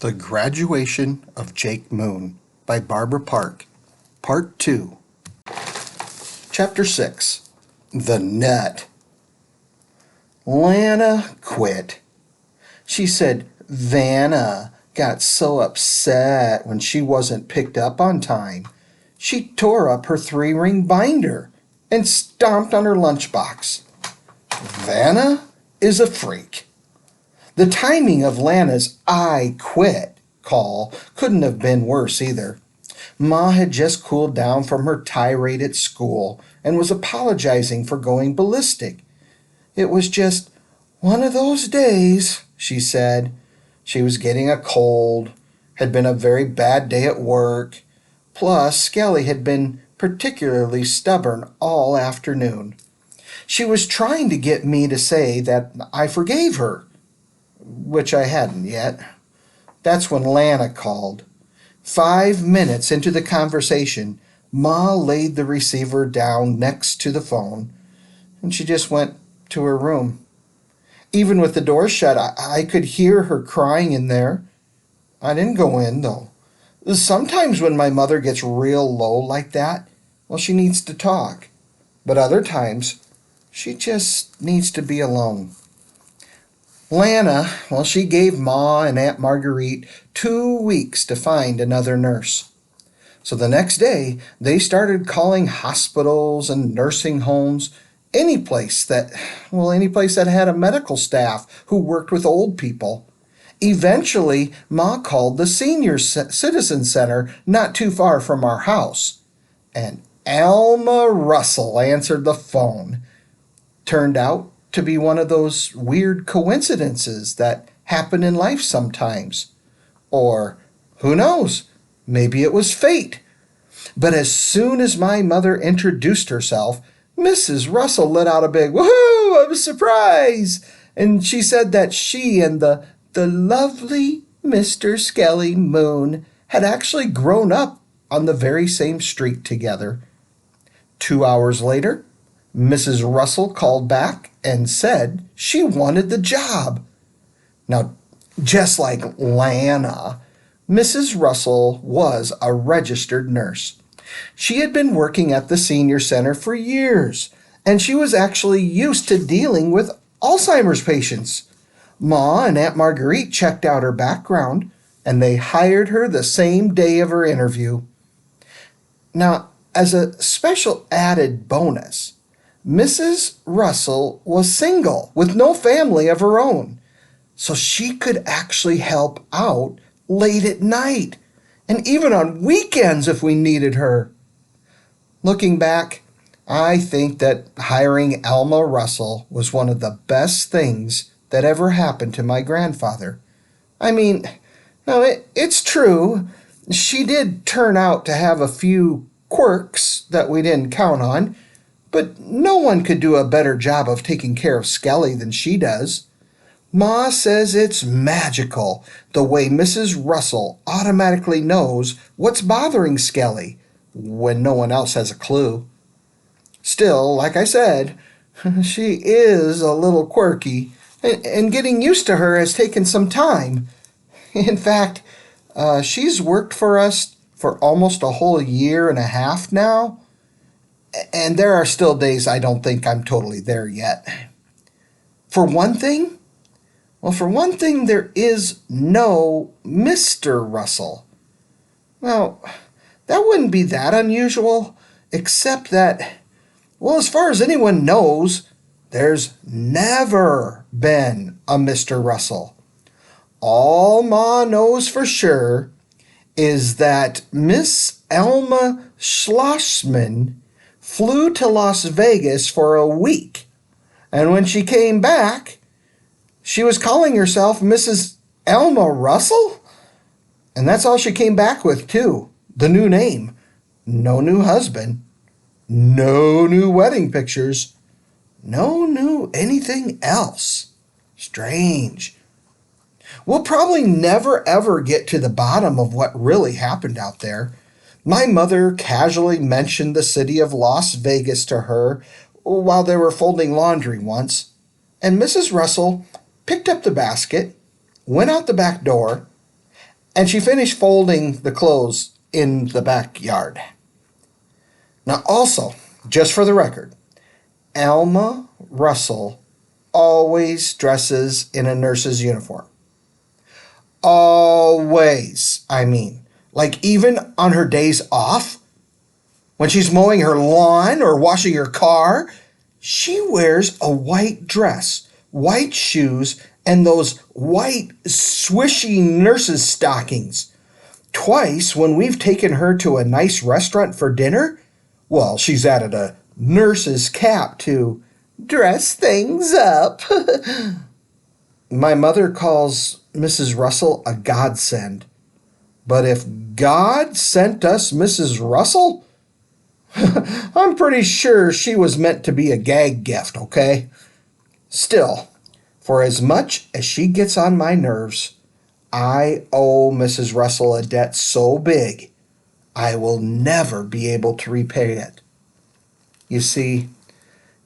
The Graduation of Jake Moon by Barbara Park, Part 2. Chapter 6. The Nut. Lana quit. She said Vanna got so upset when she wasn't picked up on time. She tore up her 3-ring binder and stomped on her lunchbox. Vanna is a freak. The timing of Lana's "I quit" call couldn't have been worse either. Ma had just cooled down from her tirade at school and was apologizing for going ballistic. It was just one of those days, she said. She was getting a cold, had been a very bad day at work, plus Skelly had been particularly stubborn all afternoon. She was trying to get me to say that I forgave her, which I hadn't yet. That's when Lana called. 5 minutes into the conversation, Ma laid the receiver down next to the phone, and she just went to her room. Even with the door shut, I could hear her crying in there. I didn't go in, though. Sometimes when my mother gets real low like that, well, she needs to talk. But other times, she just needs to be alone. Lana, well, she gave Ma and Aunt Marguerite 2 weeks to find another nurse. So the next day, they started calling hospitals and nursing homes, any place that had a medical staff who worked with old people. Eventually, Ma called the Senior Citizen Center not too far from our house. And Alma Russell answered the phone. Turned out to be one of those weird coincidences that happen in life sometimes. Or, who knows, maybe it was fate. But as soon as my mother introduced herself, Mrs. Russell let out a big woohoo of surprise, and she said that she and the lovely Mr. Skelly Moon had actually grown up on the very same street together. 2 hours later, Mrs. Russell called back and said she wanted the job. Now, just like Lana, Mrs. Russell was a registered nurse. She had been working at the senior center for years, and she was actually used to dealing with Alzheimer's patients. Ma and Aunt Marguerite checked out her background, and they hired her the same day of her interview. Now, as a special added bonus, Mrs. Russell was single with no family of her own, so she could actually help out late at night and even on weekends if we needed her. Looking back, I think that hiring Alma Russell was one of the best things that ever happened to my grandfather. I mean, no, it's true. She did turn out to have a few quirks that we didn't count on, but no one could do a better job of taking care of Skelly than she does. Ma says it's magical the way Mrs. Russell automatically knows what's bothering Skelly when no one else has a clue. Still, like I said, she is a little quirky, and getting used to her has taken some time. In fact, she's worked for us for almost a whole year and a half now, and there are still days I don't think I'm totally there yet. For one thing, there is no Mr. Russell. Well, that wouldn't be that unusual, except that, well, as far as anyone knows, there's never been a Mr. Russell. All Ma knows for sure is that Miss Elma Schlossman flew to Las Vegas for a week, and when she came back, she was calling herself Mrs. Alma Russell? And that's all she came back with, too. The new name. No new husband. No new wedding pictures. No new anything else. Strange. We'll probably never ever get to the bottom of what really happened out there. My mother casually mentioned the city of Las Vegas to her while they were folding laundry once, and Mrs. Russell picked up the basket, went out the back door, and she finished folding the clothes in the backyard. Now, also, just for the record, Alma Russell always dresses in a nurse's uniform. Always, I mean. Like even on her days off, when she's mowing her lawn or washing her car, she wears a white dress, white shoes, and those white swishy nurse's stockings. Twice, when we've taken her to a nice restaurant for dinner, well, she's added a nurse's cap to dress things up. My mother calls Mrs. Russell a godsend. But if God sent us Mrs. Russell, I'm pretty sure she was meant to be a gag gift, okay? Still, for as much as she gets on my nerves, I owe Mrs. Russell a debt so big, I will never be able to repay it. You see,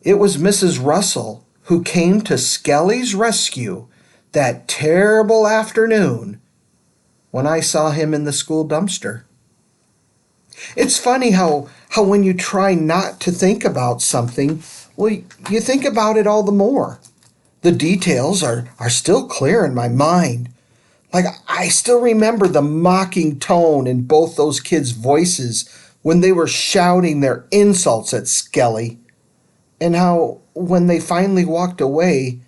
it was Mrs. Russell who came to Skelly's rescue that terrible afternoon when I saw him in the school dumpster. It's funny how when you try not to think about something, well, you think about it all the more. The details are still clear in my mind. Like, I still remember the mocking tone in both those kids' voices when they were shouting their insults at Skelly. And how, when they finally walked away,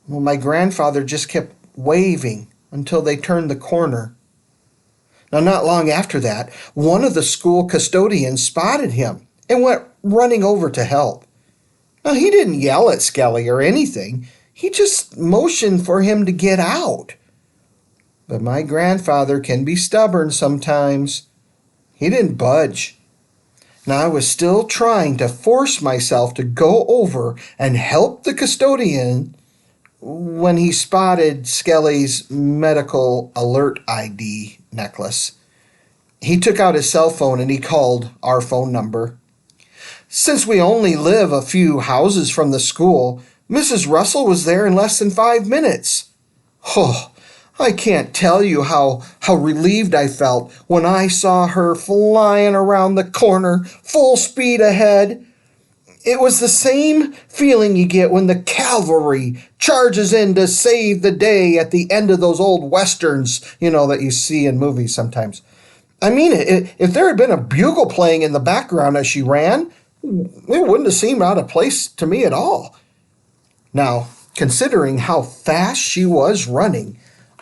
well, my grandfather just kept waving until they turned the corner. Now, not long after that, one of the school custodians spotted him and went running over to help. Now, he didn't yell at Skelly or anything. He just motioned for him to get out. But my grandfather can be stubborn sometimes. He didn't budge. Now, I was still trying to force myself to go over and help the custodian when he spotted Skelly's medical alert ID necklace. He took out his cell phone and he called our phone number. Since we only live a few houses from the school, Mrs. Russell was there in less than 5 minutes. Oh, I can't tell you how relieved I felt when I saw her flying around the corner, full speed ahead. It was the same feeling you get when the cavalry charges in to save the day at the end of those old westerns, that you see in movies sometimes. I mean, if there had been a bugle playing in the background as she ran, it wouldn't have seemed out of place to me at all. Now, considering how fast she was running,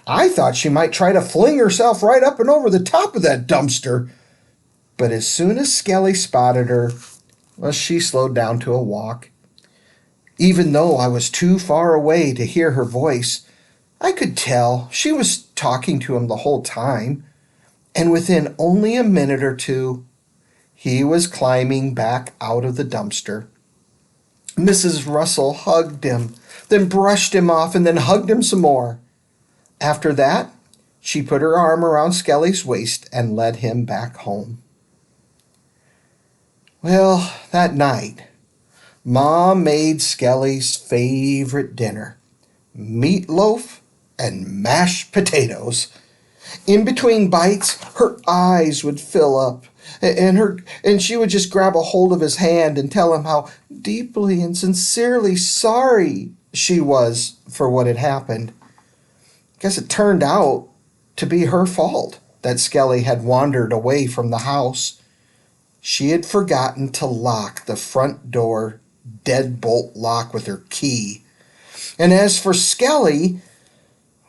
I thought she might try to fling herself right up and over the top of that dumpster. But as soon as Skelly spotted her, well, she slowed down to a walk. Even though I was too far away to hear her voice, I could tell she was talking to him the whole time. And within only a minute or two, he was climbing back out of the dumpster. Mrs. Russell hugged him, then brushed him off, and then hugged him some more. After that, she put her arm around Skelly's waist and led him back home. Well, that night, Mom made Skelly's favorite dinner, meatloaf and mashed potatoes. In between bites, her eyes would fill up, and she would just grab a hold of his hand and tell him how deeply and sincerely sorry she was for what had happened. I guess it turned out to be her fault that Skelly had wandered away from the house. She had forgotten to lock the front door deadbolt lock with her key. And as for Skelly,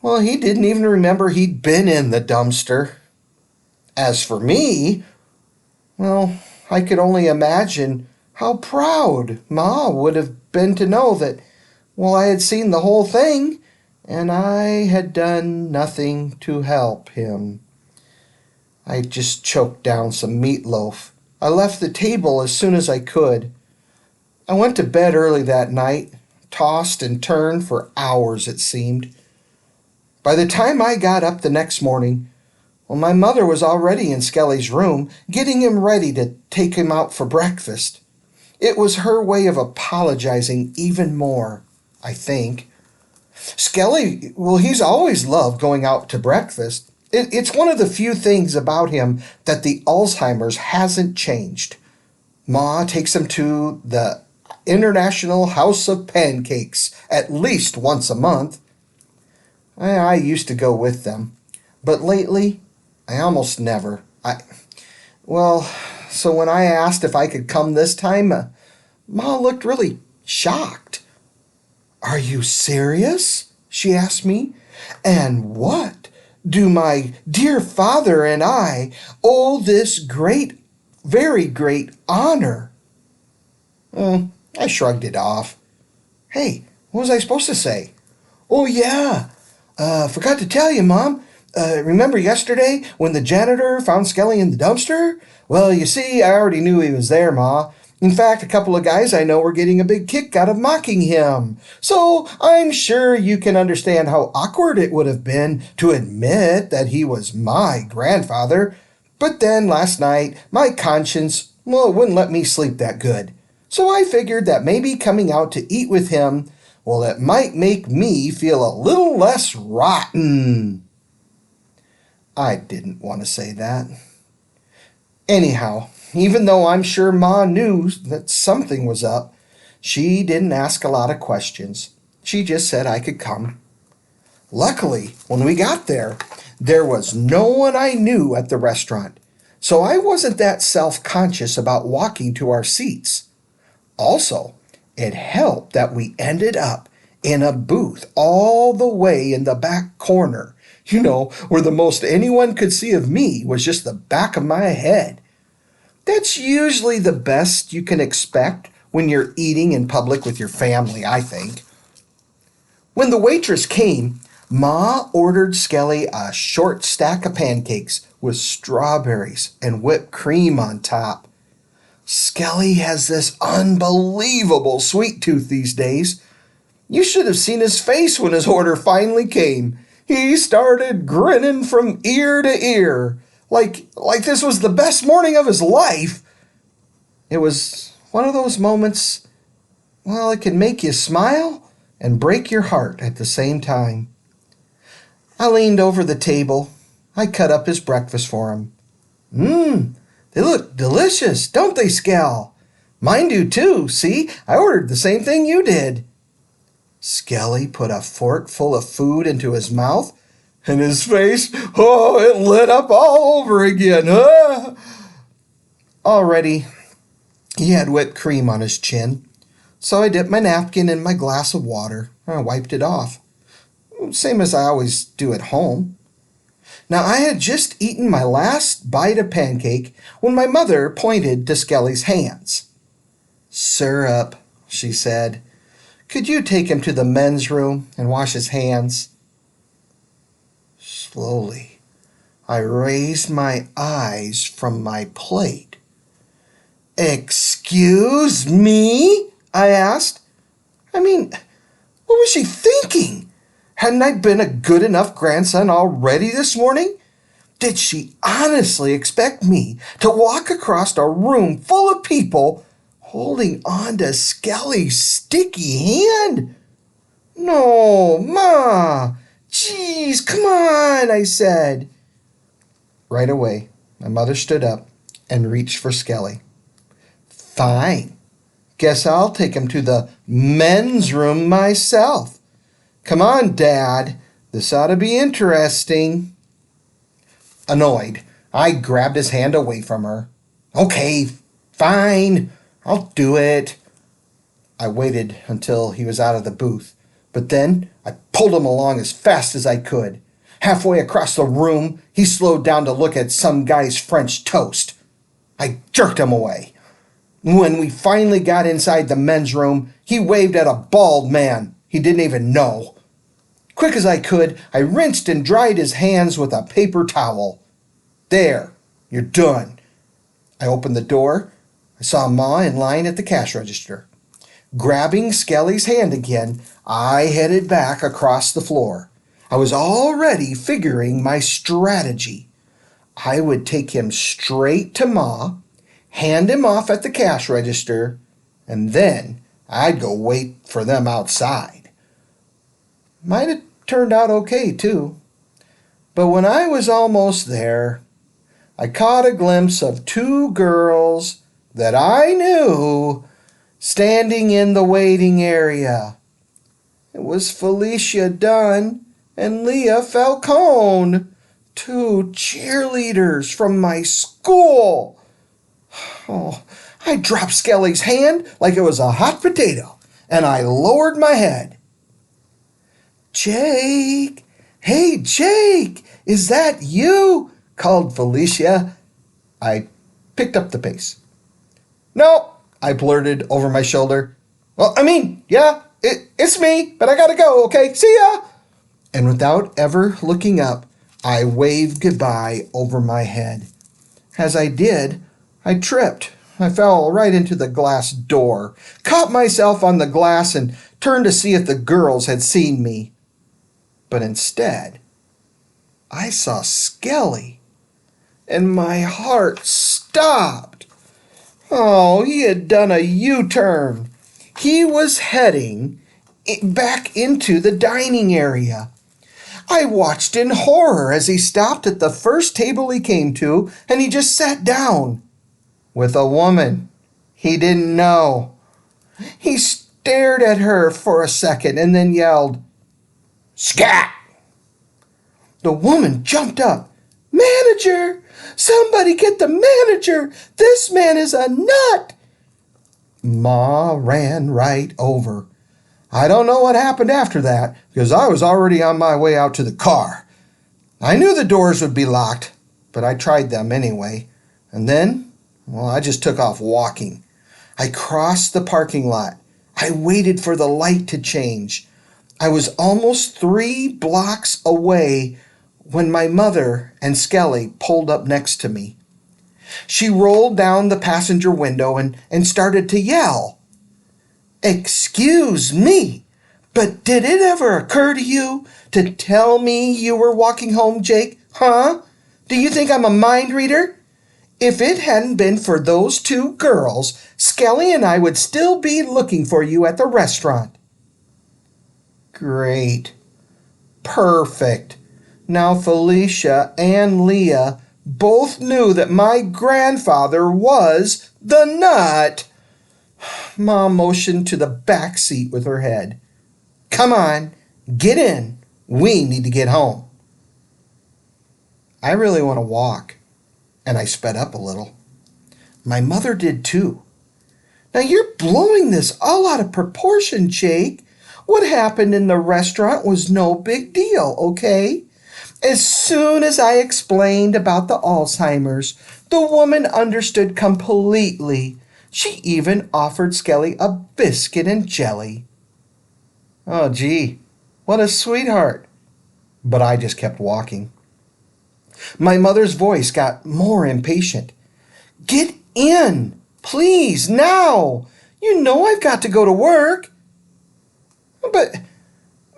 well, he didn't even remember he'd been in the dumpster. As for me, well, I could only imagine how proud Ma would have been to know that, well, I had seen the whole thing, and I had done nothing to help him. I just choked down some meatloaf. I left the table as soon as I could. I went to bed early that night, tossed and turned for hours, it seemed. By the time I got up the next morning, well, my mother was already in Skelly's room, getting him ready to take him out for breakfast. It was her way of apologizing even more, I think. Skelly, well, he's always loved going out to breakfast. It's one of the few things about him that the Alzheimer's hasn't changed. Ma takes him to the International House of Pancakes at least once a month. I used to go with them, but lately I almost never. Well, so when I asked if I could come this time, Ma looked really shocked. "Are you serious?" she asked me. "And what do my dear father and I owe this great, very great honor?" I shrugged it off. Hey, what was I supposed to say? "Oh, yeah. Forgot to tell you, Mom. Remember yesterday when the janitor found Skelly in the dumpster? Well, you see, I already knew he was there, Ma. In fact, a couple of guys I know were getting a big kick out of mocking him. So I'm sure you can understand how awkward it would have been to admit that he was my grandfather. But then last night, my conscience, well, it wouldn't let me sleep that good. So I figured that maybe coming out to eat with him, well, it might make me feel a little less rotten." I didn't want to say that. Anyhow, even though I'm sure Ma knew that something was up, she didn't ask a lot of questions. She just said I could come. Luckily, when we got there was no one I knew at the restaurant, so I wasn't that self-conscious about walking to our seats. Also, it helped that we ended up in a booth all the way in the back corner. Where the most anyone could see of me was just the back of my head. That's usually the best you can expect when you're eating in public with your family, I think. When the waitress came, Ma ordered Skelly a short stack of pancakes with strawberries and whipped cream on top. Skelly has this unbelievable sweet tooth these days. You should have seen his face when his order finally came. He started grinning from ear to ear, like this was the best morning of his life. It was one of those moments, well, it can make you smile and break your heart at the same time. I leaned over the table. I cut up his breakfast for him. They look delicious, don't they, Skell? Mine do too, see? I ordered the same thing you did." Skelly put a fork full of food into his mouth, and his face, it lit up all over again. Already, he had whipped cream on his chin, so I dipped my napkin in my glass of water and I wiped it off, same as I always do at home. Now, I had just eaten my last bite of pancake when my mother pointed to Skelly's hands. "Syrup," she said. "Could you take him to the men's room and wash his hands?" Slowly, I raised my eyes from my plate. "Excuse me?" I asked. What was she thinking? Hadn't I been a good enough grandson already this morning? Did she honestly expect me to walk across a room full of people holding on to Skelly's sticky hand? "No, Ma. Geez, come on," I said. Right away, my mother stood up and reached for Skelly. "Fine. Guess I'll take him to the men's room myself. Come on, Dad. This ought to be interesting." Annoyed, I grabbed his hand away from her. "Okay, fine. I'll do it." I waited until he was out of the booth, but then I pulled him along as fast as I could. Halfway across the room, he slowed down to look at some guy's French toast. I jerked him away. When we finally got inside the men's room, he waved at a bald man he didn't even know. Quick as I could, I rinsed and dried his hands with a paper towel. "There, you're done." I opened the door. I saw Ma in line at the cash register. Grabbing Skelly's hand again, I headed back across the floor. I was already figuring my strategy. I would take him straight to Ma, hand him off at the cash register, and then I'd go wait for them outside. Might have turned out okay, too. But when I was almost there, I caught a glimpse of two girls that I knew standing in the waiting area. It was Felicia Dunn and Leah Falcone, two cheerleaders from my school. Oh, I dropped Skelly's hand like it was a hot potato, and I lowered my head. "Jake! Hey, Jake! Is that you?" called Felicia. I picked up the pace. "No," I blurted over my shoulder. "Well, yeah, it's me, but I gotta go, okay? See ya!" And without ever looking up, I waved goodbye over my head. As I did, I tripped. I fell right into the glass door, caught myself on the glass, and turned to see if the girls had seen me. But instead, I saw Skelly, and my heart stopped. Oh, he had done a U-turn. He was heading back into the dining area. I watched in horror as he stopped at the first table he came to, and he just sat down with a woman he didn't know. He stared at her for a second and then yelled, "Scat!" The woman jumped up. "Manager! Somebody get the manager! This man is a nut!" Ma ran right over. I don't know what happened after that, because I was already on my way out to the car. I knew the doors would be locked, but I tried them anyway. And then, I just took off walking. I crossed the parking lot. I waited for the light to change. I was almost 3 blocks away when my mother and Skelly pulled up next to me. She rolled down the passenger window and started to yell. "Excuse me, but did it ever occur to you to tell me you were walking home, Jake? Huh? Do you think I'm a mind reader? If it hadn't been for those two girls, Skelly and I would still be looking for you at the restaurant." Great. Perfect. Now Felicia and Leah both knew that my grandfather was the nut. Mom motioned to the back seat with her head. "Come on, get in. We need to get home." I really want to walk, and I sped up a little. My mother did too. "Now you're blowing this all out of proportion, Jake. What happened in the restaurant was no big deal, okay? As soon as I explained about the Alzheimer's, the woman understood completely. She even offered Skelly a biscuit and jelly." Oh, gee, what a sweetheart. But I just kept walking. My mother's voice got more impatient. "Get in, please, now. You know I've got to go to work."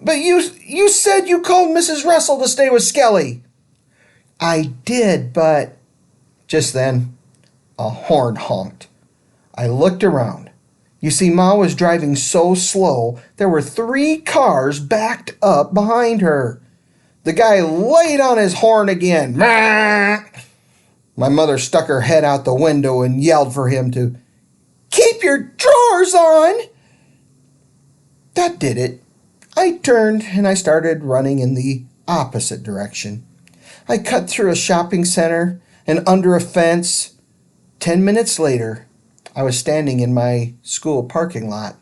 But you said you called Mrs. Russell to stay with Skelly." "I did, but..." Just then, a horn honked. I looked around. You see, Ma was driving so slow, there were 3 cars backed up behind her. The guy laid on his horn again. My mother stuck her head out the window and yelled for him to keep your drawers on. That did it. I turned and I started running in the opposite direction. I cut through a shopping center and under a fence. 10 minutes later, I was standing in my school parking lot.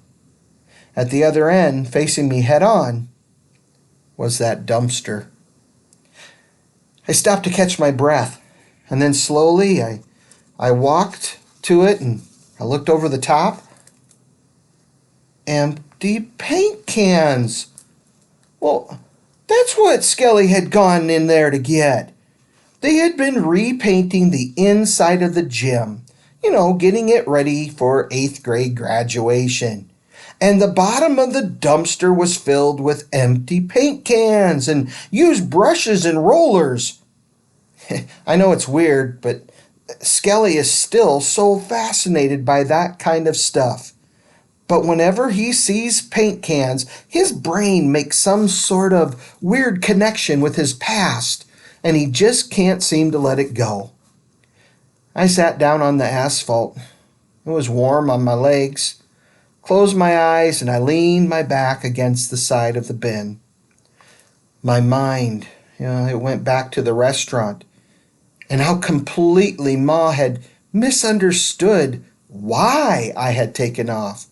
At the other end, facing me head on, was that dumpster. I stopped to catch my breath, and then slowly I walked to it and I looked over the top. Empty paint cans. Well, that's what Skelly had gone in there to get. They had been repainting the inside of the gym, getting it ready for 8th grade graduation. And the bottom of the dumpster was filled with empty paint cans and used brushes and rollers. I know it's weird, but Skelly is still so fascinated by that kind of stuff. But whenever he sees paint cans, his brain makes some sort of weird connection with his past. and he just can't seem to let it go. I sat down on the asphalt. It was warm on my legs. Closed my eyes and I leaned my back against the side of the bin. My mind, it went back to the restaurant and how completely Ma had misunderstood why I had taken off.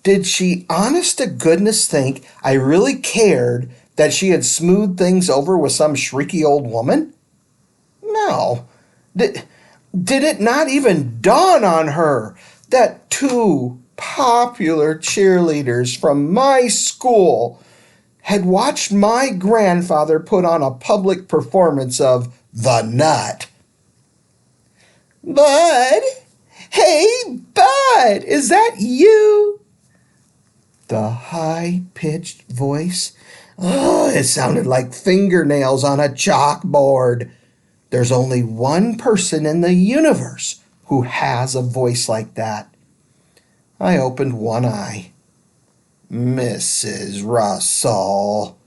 Did she honest to goodness think I really cared that she had smoothed things over with some shrieky old woman? No. Did it not even dawn on her that two popular cheerleaders from my school had watched my grandfather put on a public performance of The Nut? Bud! Hey, Bud! Is that you? The high-pitched voice. Oh, it sounded like fingernails on a chalkboard. There's only one person in the universe who has a voice like that. I opened one eye. Mrs. Russell.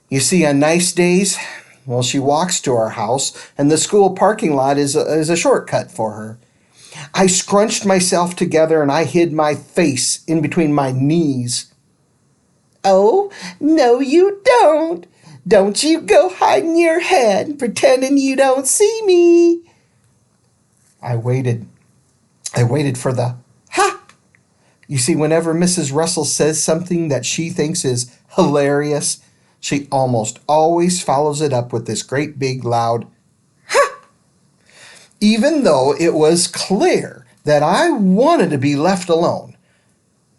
You see, on nice days, well, she walks to our house, and the school parking lot is a shortcut for her. I scrunched myself together and I hid my face in between my knees. Oh, no you don't. Don't you go hiding your head, pretending you don't see me. I waited for the ha. You see, whenever Mrs. Russell says something that she thinks is hilarious, she almost always follows it up with this great big loud ha. Even though it was clear that I wanted to be left alone,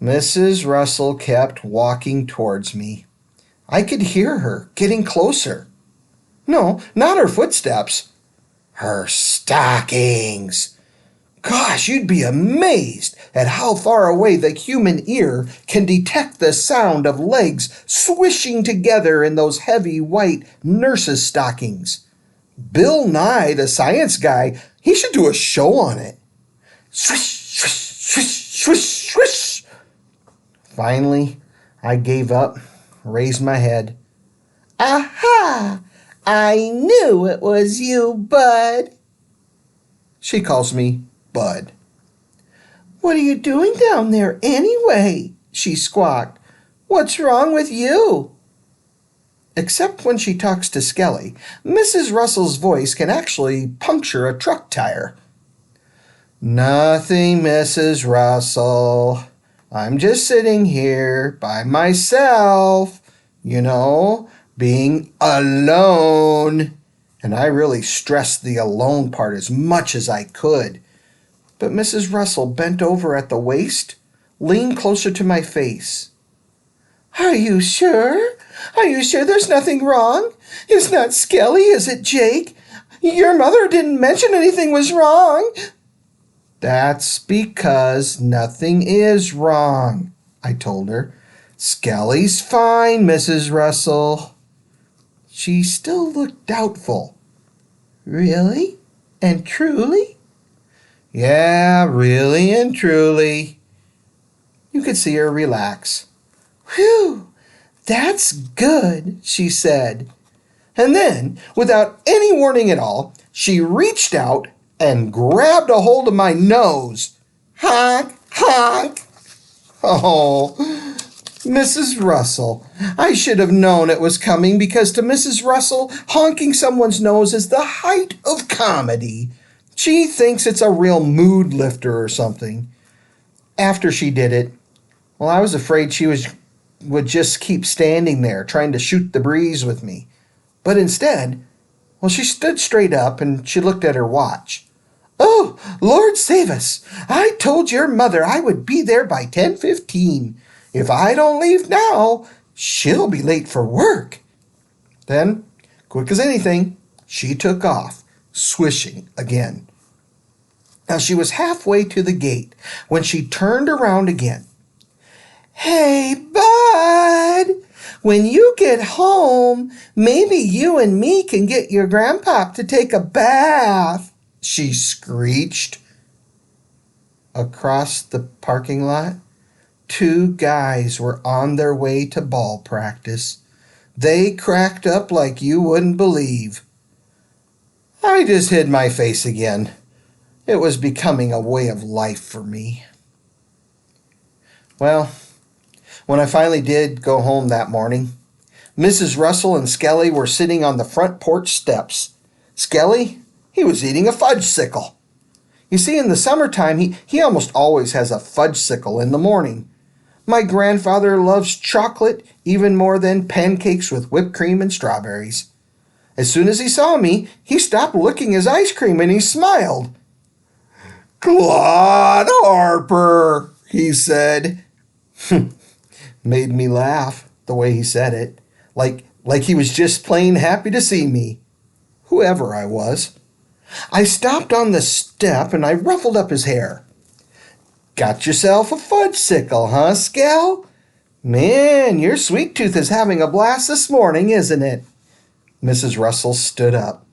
Mrs. Russell kept walking towards me. I could hear her getting closer. No, not her footsteps. Her stockings. Gosh, you'd be amazed at how far away the human ear can detect the sound of legs swishing together in those heavy white nurse's stockings. Bill Nye, the science guy, he should do a show on it. Swish, swish, swish, swish, swish. Finally, I gave up, raised my head. Aha! I knew it was you, Bud. She calls me Bud. What are you doing down there anyway? She squawked. What's wrong with you? Except when she talks to Skelly, Mrs. Russell's voice can actually puncture a truck tire. Nothing, Mrs. Russell. I'm just sitting here by myself, being alone. And I really stressed the alone part as much as I could. But Mrs. Russell bent over at the waist, leaned closer to my face. Are you sure? Are you sure there's nothing wrong? It's not Skelly, is it, Jake? Your mother didn't mention anything was wrong. That's because nothing is wrong, I told her. Skelly's fine, Mrs. Russell. She still looked doubtful. Really? And truly? Yeah, really and truly. You could see her relax. Whew, that's good, she said. And then, without any warning at all, she reached out and grabbed a hold of my nose. Honk, honk. Oh, Mrs. Russell, I should have known it was coming because to Mrs. Russell, honking someone's nose is the height of comedy. She thinks it's a real mood lifter or something. After she did it, well, I was afraid she would just keep standing there trying to shoot the breeze with me. But instead, well, she stood straight up and she looked at her watch. Oh, Lord save us. I told your mother I would be there by 10:15. If I don't leave now, she'll be late for work. Then, quick as anything, she took off, swishing again. Now she was halfway to the gate when she turned around again. Hey, Bud, when you get home, maybe you and me can get your grandpop to take a bath, she screeched. Across the parking lot, two guys were on their way to ball practice. They cracked up like you wouldn't believe. I just hid my face again. It was becoming a way of life for me. Well, when I finally did go home that morning, Mrs. Russell and Skelly were sitting on the front porch steps. Skelly, he was eating a fudgesicle. You see, in the summertime, he almost always has a fudgesicle in the morning. My grandfather loves chocolate even more than pancakes with whipped cream and strawberries. As soon as he saw me, he stopped licking his ice cream and he smiled. "Claude Harper," he said. Made me laugh the way he said it, like he was just plain happy to see me, whoever I was. I stopped on the step and I ruffled up his hair. "Got yourself a fudgesicle, huh, Skell? Man, your sweet tooth is having a blast this morning, isn't it?" Mrs. Russell stood up.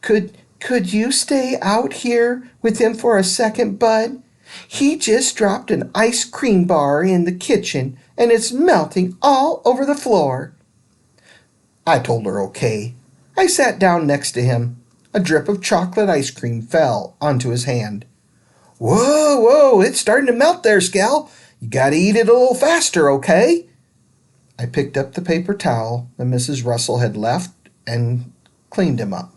Could you stay out here with him for a second, Bud? He just dropped an ice cream bar in the kitchen and it's melting all over the floor." I told her okay. I sat down next to him. A drip of chocolate ice cream fell onto his hand. Whoa, it's starting to melt there, Skell. You gotta eat it a little faster, okay?" I picked up the paper towel that Mrs. Russell had left and cleaned him up.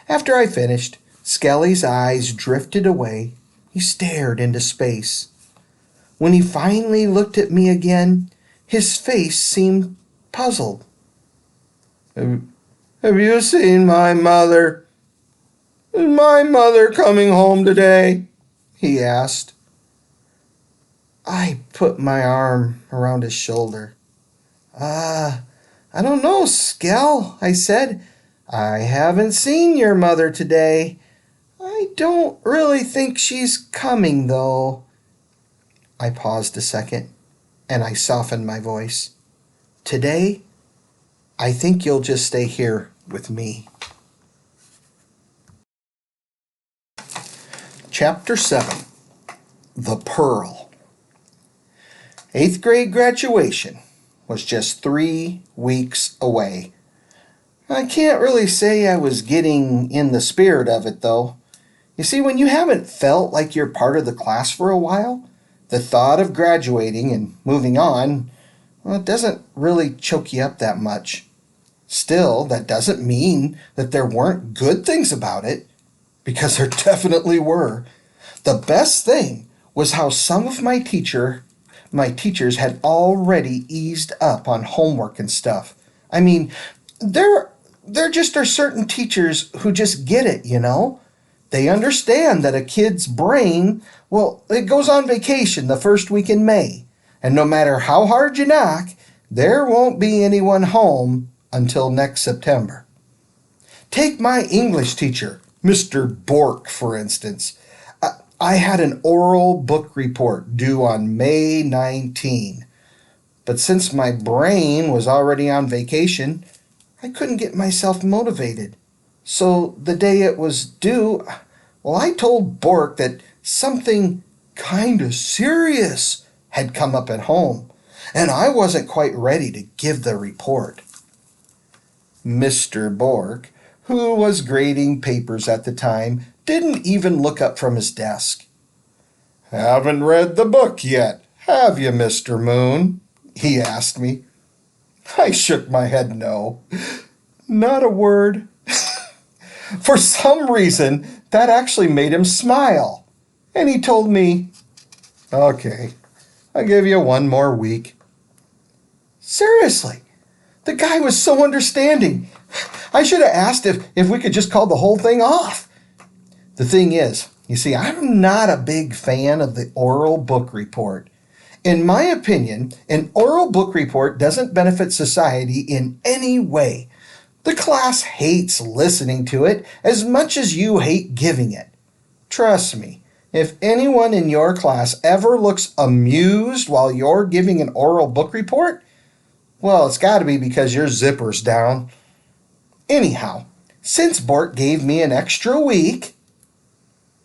After I finished, Skelly's eyes drifted away. He stared into space. When he finally looked at me again, his face seemed puzzled. Have you seen my mother? Is my mother coming home today?" he asked. I put my arm around his shoulder. I don't know, Skell," I said. "I haven't seen your mother today. I don't really think she's coming, though." I paused a second, and I softened my voice. "Today, I think you'll just stay here with me." Chapter 7. The Pearl. 8th grade graduation was just 3 weeks away. I can't really say I was getting in the spirit of it, though. You see, when you haven't felt like you're part of the class for a while, the thought of graduating and moving on, well, it doesn't really choke you up that much. Still, that doesn't mean that there weren't good things about it, because there definitely were. The best thing was how some of my teachers had already eased up on homework and stuff. I mean, there just are certain teachers who just get it, you know? They understand that a kid's brain, well, it goes on vacation the first week in May. And no matter how hard you knock, there won't be anyone home until next September. Take my English teacher, Mr. Bork, for instance. I had an oral book report due on May 19. But since my brain was already on vacation, I couldn't get myself motivated. So the day it was due, well, I told Bork that something kind of serious had come up at home, and I wasn't quite ready to give the report. Mr. Bork, who was grading papers at the time, didn't even look up from his desk. "Haven't read the book yet, have you, Mr. Moon?" he asked me. I shook my head no. Not a word. For some reason, that actually made him smile. And he told me, "Okay, I'll give you 1 more week." Seriously, the guy was so understanding. I should have asked if we could just call the whole thing off. The thing is, you see, I'm not a big fan of the oral book report. In my opinion, an oral book report doesn't benefit society in any way. The class hates listening to it as much as you hate giving it. Trust me, if anyone in your class ever looks amused while you're giving an oral book report, well, it's got to be because your zipper's down. Anyhow, since Bort gave me an extra week,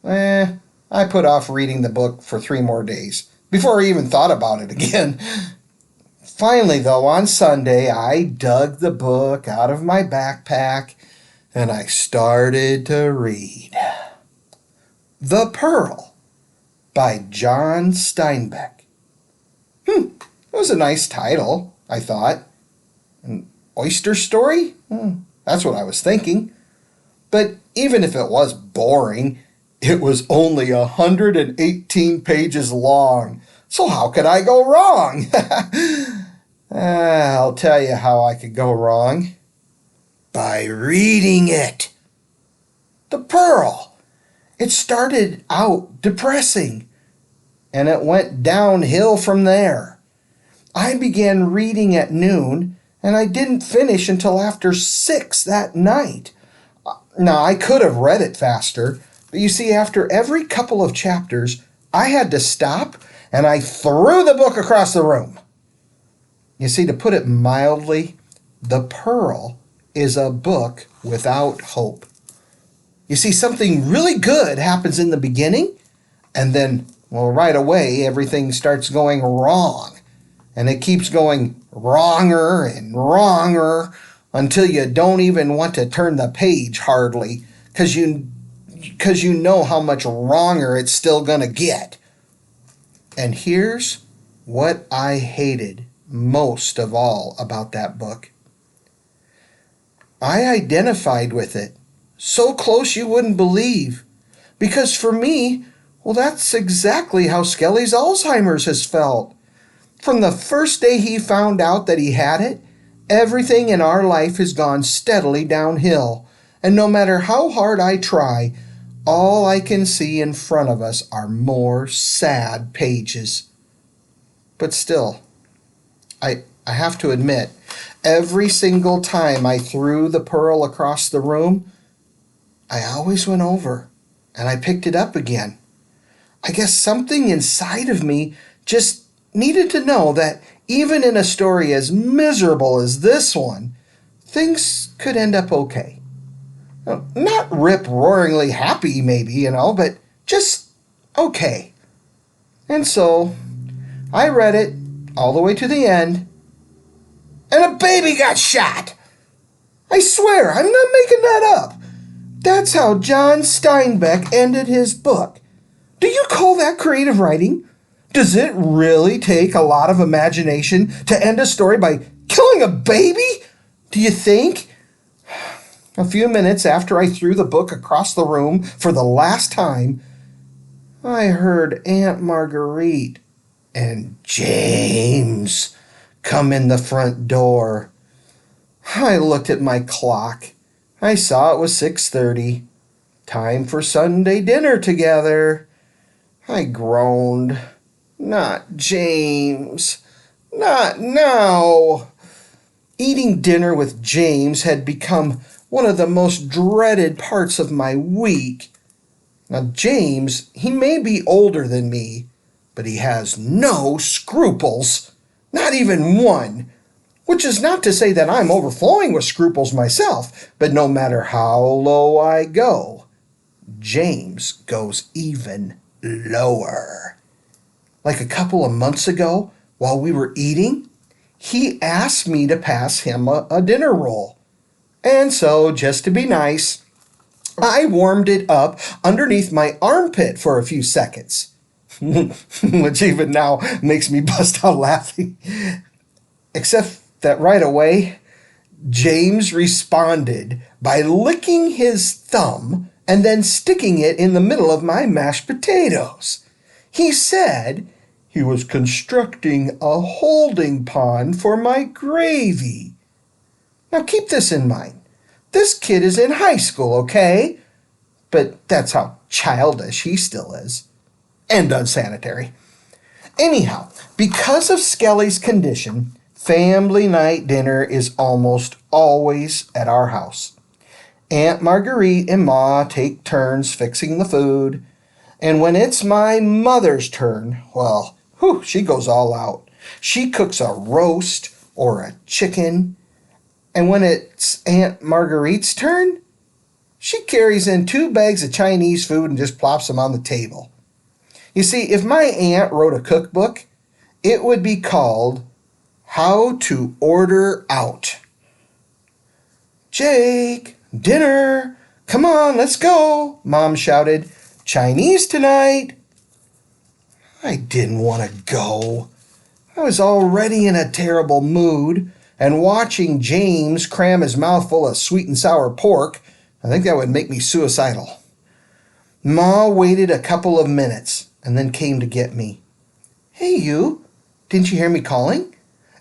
I put off reading the book for 3 more days before I even thought about it again. Finally, though, on Sunday, I dug the book out of my backpack and I started to read. The Pearl by John Steinbeck. It was a nice title, I thought. An oyster story? That's what I was thinking. But even if it was boring, it was only 118 pages long. So how could I go wrong? I'll tell you how I could go wrong. By reading it. The Pearl. It started out depressing, and it went downhill from there. I began reading at noon, and I didn't finish until after 6 that night. Now, I could have read it faster, but you see, after every couple of chapters, I had to stop, and I threw the book across the room. You see, to put it mildly, The Pearl is a book without hope. You see, something really good happens in the beginning, and then, well, right away, everything starts going wrong. And it keeps going wronger and wronger until you don't even want to turn the page hardly, because you know how much wronger it's still going to get. And here's what I hated most of all about that book. I identified with it so close you wouldn't believe. Because for me, well, that's exactly how Skelly's Alzheimer's has felt. From the first day he found out that he had it, everything in our life has gone steadily downhill. And no matter how hard I try, all I can see in front of us are more sad pages. But still, I have to admit, every single time I threw the pearl across the room, I always went over and I picked it up again. I guess something inside of me just needed to know that even in a story as miserable as this one, things could end up okay. Not rip-roaringly happy, maybe, but just okay. And so I read it all the way to the end, and a baby got shot. I swear, I'm not making that up. That's how John Steinbeck ended his book. Do you call that creative writing? Does it really take a lot of imagination to end a story by killing a baby? Do you think? A few minutes after I threw the book across the room for the last time, I heard Aunt Marguerite and James come in the front door. I looked at my clock. I saw it was 6:30. Time for Sunday dinner together. I groaned. Not James. Not now. Eating dinner with James had become one of the most dreaded parts of my week. Now, James, he may be older than me, but he has no scruples. Not even one. Which is not to say that I'm overflowing with scruples myself, but no matter how low I go, James goes even lower. Like a couple of months ago, while we were eating, he asked me to pass him a dinner roll. And so, just to be nice, I warmed it up underneath my armpit for a few seconds. Which even now makes me bust out laughing. Except that right away, James responded by licking his thumb and then sticking it in the middle of my mashed potatoes. He said he was constructing a holding pond for my gravy. Now keep this in mind. This kid is in high school, okay? But that's how childish he still is. And unsanitary. Anyhow, because of Skelly's condition, family night dinner is almost always at our house. Aunt Marguerite and Ma take turns fixing the food. And when it's my mother's turn, well, she goes all out. She cooks a roast or a chicken. And when it's Aunt Marguerite's turn, she carries in 2 bags of Chinese food and just plops them on the table. You see, if my aunt wrote a cookbook, it would be called How to Order Out. Jake, "Dinner! Come on, let's go!" Mom shouted. "Chinese tonight!" I didn't want to go. I was already in a terrible mood, and watching James cram his mouth full of sweet and sour pork, I think that would make me suicidal. Ma waited a couple of minutes and then came to get me. "Hey, you! Didn't you hear me calling?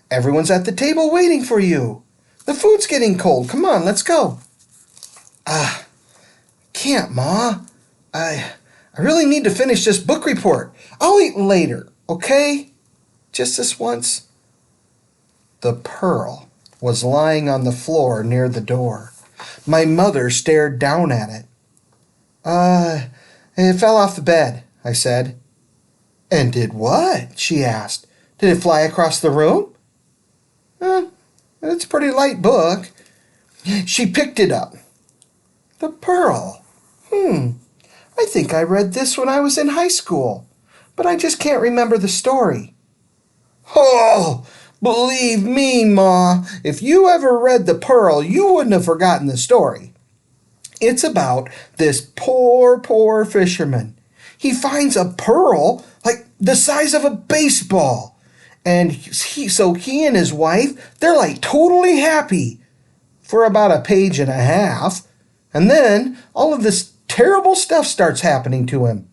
Everyone's at the table waiting for you. The food's getting cold. Come on, let's go." Can't, Ma. I really need to finish this book report. I'll eat later, okay? Just this once." The pearl was lying on the floor near the door. My mother stared down at it. It fell off the bed," I said. "And did what?" she asked. "Did it fly across the room?" It's a pretty light book." She picked it up. "The pearl. I think I read this when I was in high school, but I just can't remember the story." "Oh, believe me, Ma, if you ever read The Pearl, you wouldn't have forgotten the story. It's about this poor fisherman. He finds a pearl like the size of a baseball. And he and his wife, they're like totally happy for about a page and a half. And then all of this terrible stuff starts happening to him.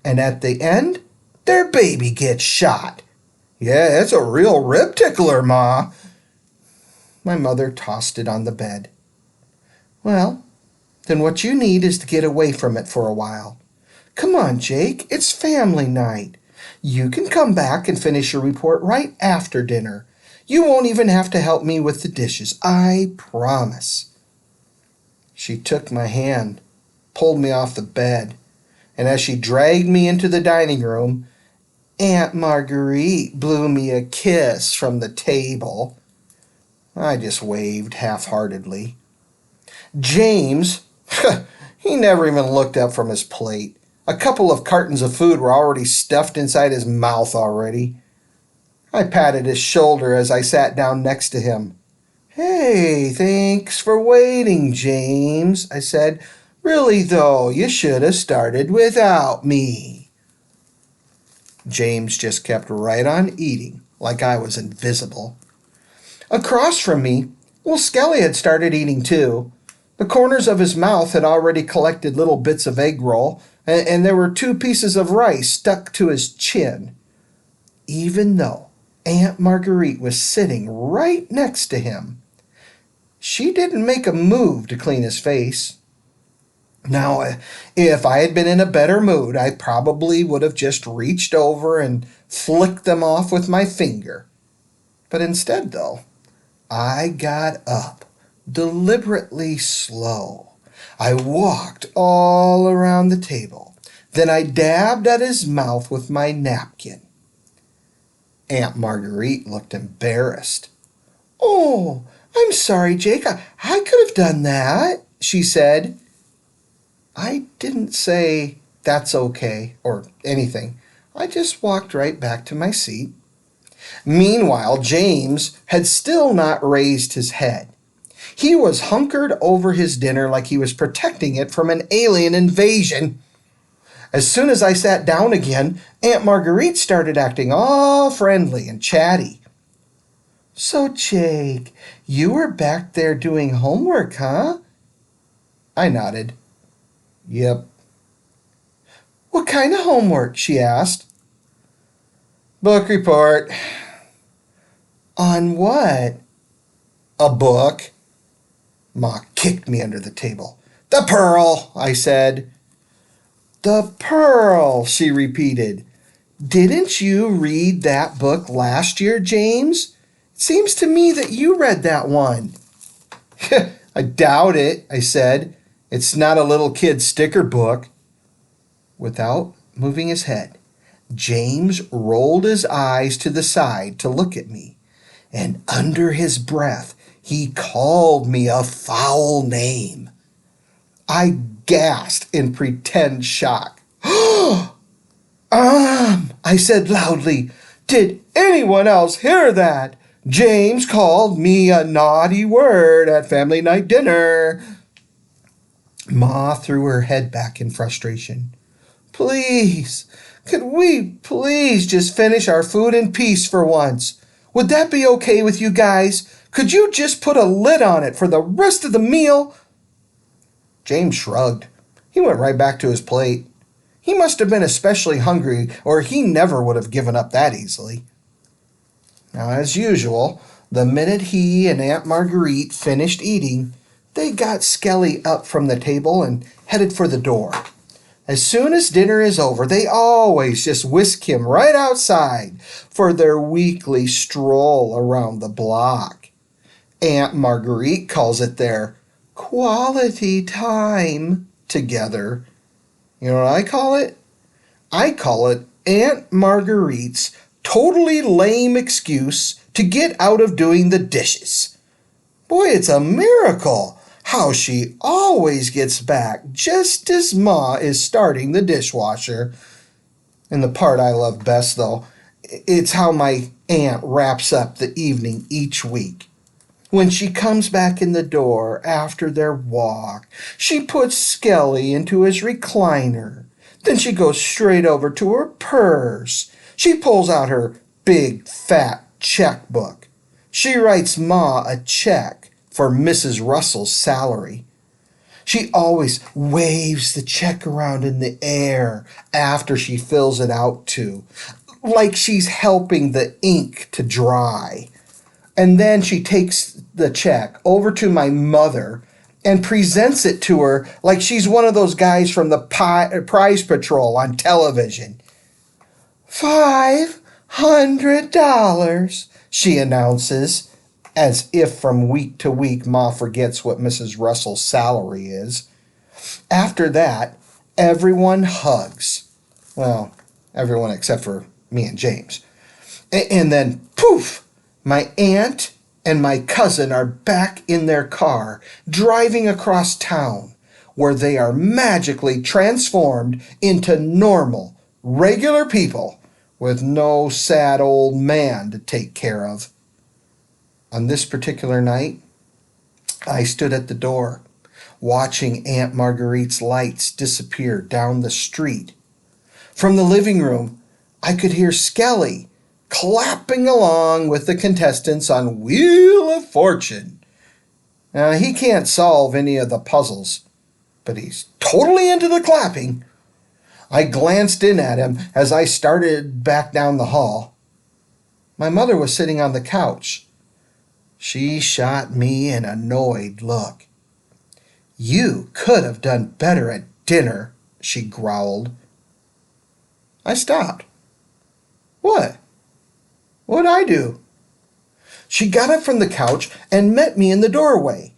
And at the end, their baby gets shot. Yeah, it's a real rib tickler, Ma." My mother tossed it on the bed. "Well, then what you need is to get away from it for a while. Come on, Jake, it's family night. You can come back and finish your report right after dinner. You won't even have to help me with the dishes, I promise." She took my hand, pulled me off the bed, and as she dragged me into the dining room, Aunt Marguerite blew me a kiss from the table. I just waved half-heartedly. James, he never even looked up from his plate. A couple of cartons of food were already stuffed inside his mouth already. I patted his shoulder as I sat down next to him. "Hey, thanks for waiting, James," I said. "Really, though, you should have started without me." James just kept right on eating, like I was invisible. Across from me, Skelly had started eating too. The corners of his mouth had already collected little bits of egg roll, and there were 2 pieces of rice stuck to his chin. Even though Aunt Marguerite was sitting right next to him, she didn't make a move to clean his face. Now, if I had been in a better mood, I probably would have just reached over and flicked them off with my finger. But instead, though, I got up, deliberately slow. I walked all around the table. Then I dabbed at his mouth with my napkin. Aunt Marguerite looked embarrassed. "Oh, I'm sorry, Jake. I could have done that," she said. I didn't say, "That's okay," or anything. I just walked right back to my seat. Meanwhile, James had still not raised his head. He was hunkered over his dinner like he was protecting it from an alien invasion. As soon as I sat down again, Aunt Marguerite started acting all friendly and chatty. "So, Jake, you were back there doing homework, huh?" I nodded. "Yep." "What kind of homework?" she asked. "Book report." "On what?" "A book." Ma kicked me under the table. "The Pearl," I said. "The Pearl," she repeated. "Didn't you read that book last year, James? It seems to me that you read that one." "I doubt it," I said. "It's not a little kid's sticker book." Without moving his head, James rolled his eyes to the side to look at me, and under his breath, he called me a foul name. I gasped in pretend shock. I said loudly. "Did anyone else hear that? James called me a naughty word at family night dinner." Ma threw her head back in frustration. Please, could we please just finish our food in peace for once? Would that be okay with you guys? Could you just put a lid on it for the rest of the meal? James shrugged. He went right back to his plate. He must have been especially hungry, or he never would have given up that easily. Now, as usual, the minute he and Aunt Marguerite finished eating, they got Skelly up from the table and headed for the door. As soon as dinner is over, they always just whisk him right outside for their weekly stroll around the block. Aunt Marguerite calls it their quality time together. You know what I call it? I call it Aunt Marguerite's totally lame excuse to get out of doing the dishes. Boy, it's a miracle how she always gets back just as Ma is starting the dishwasher. And the part I love best, though, it's how my aunt wraps up the evening each week. When she comes back in the door after their walk, she puts Skelly into his recliner. Then she goes straight over to her purse. She pulls out her big, fat checkbook. She writes Ma a check for Mrs. Russell's salary. She always waves the check around in the air after she fills it out too, like she's helping the ink to dry. And then she takes the check over to my mother and presents it to her like she's one of those guys from the Prize Patrol on television. $500, she announces, as if from week to week Ma forgets what Mrs. Russell's salary is. After that, everyone hugs. Well, everyone except for me and James. And then, poof, my aunt and my cousin are back in their car, driving across town, where they are magically transformed into normal, regular people with no sad old man to take care of. On this particular night, I stood at the door, watching Aunt Marguerite's lights disappear down the street. From the living room, I could hear Skelly clapping along with the contestants on Wheel of Fortune. Now, he can't solve any of the puzzles, but he's totally into the clapping. I glanced in at him as I started back down the hall. My mother was sitting on the couch. She shot me an annoyed look. You could have done better at dinner, she growled. I stopped. What? What'd I do? She got up from the couch and met me in the doorway.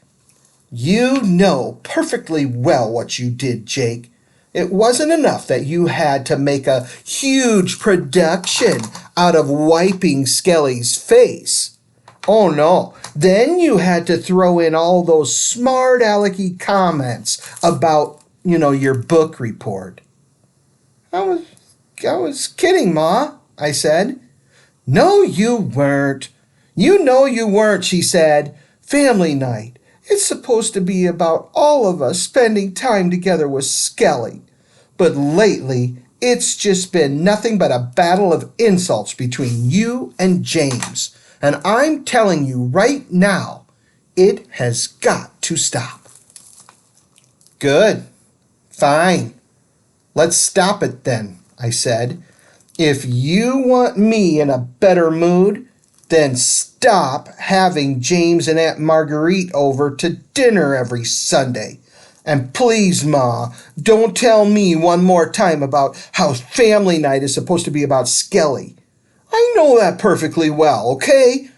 You know perfectly well what you did, Jake. It wasn't enough that you had to make a huge production out of wiping Skelly's face. Oh no, then you had to throw in all those smart alecky comments about, your book report. I was kidding, Ma, I said. No, you weren't. You know you weren't, she said. Family night. It's supposed to be about all of us spending time together with Skelly. But lately, it's just been nothing but a battle of insults between you and James. And I'm telling you right now, it has got to stop. Good. Fine. Let's stop it then, I said. If you want me in a better mood, then stop having James and Aunt Marguerite over to dinner every Sunday. And please, Ma, don't tell me one more time about how family night is supposed to be about Skelly. I know that perfectly well, okay?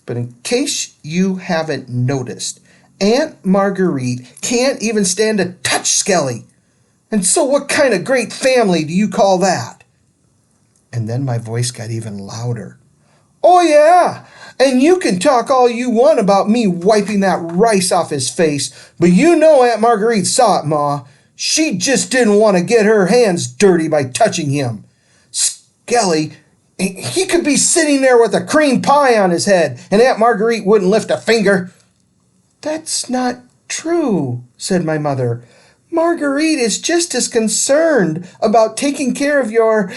But in case you haven't noticed, Aunt Marguerite can't even stand to touch Skelly. And so what kind of great family do you call that? And then my voice got even louder. Oh, yeah, and you can talk all you want about me wiping that rice off his face, but you know Aunt Marguerite saw it, Ma. She just didn't want to get her hands dirty by touching him. Skelly, he could be sitting there with a cream pie on his head, and Aunt Marguerite wouldn't lift a finger. That's not true, said my mother. Marguerite is just as concerned about taking care of your...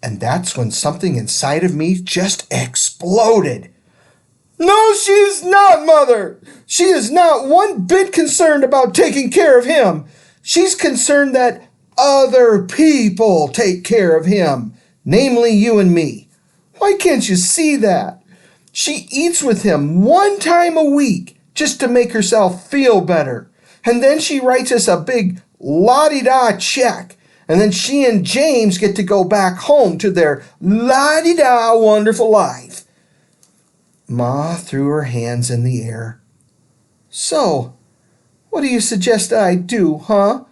And that's when something inside of me just exploded. No, she is not, Mother. She is not one bit concerned about taking care of him. She's concerned that other people take care of him, namely you and me. Why can't you see that? She eats with him one time a week just to make herself feel better. And then she writes us a big la-di-da check. And then she and James get to go back home to their la-di-da wonderful life. Ma threw her hands in the air. So, what do you suggest I do, huh?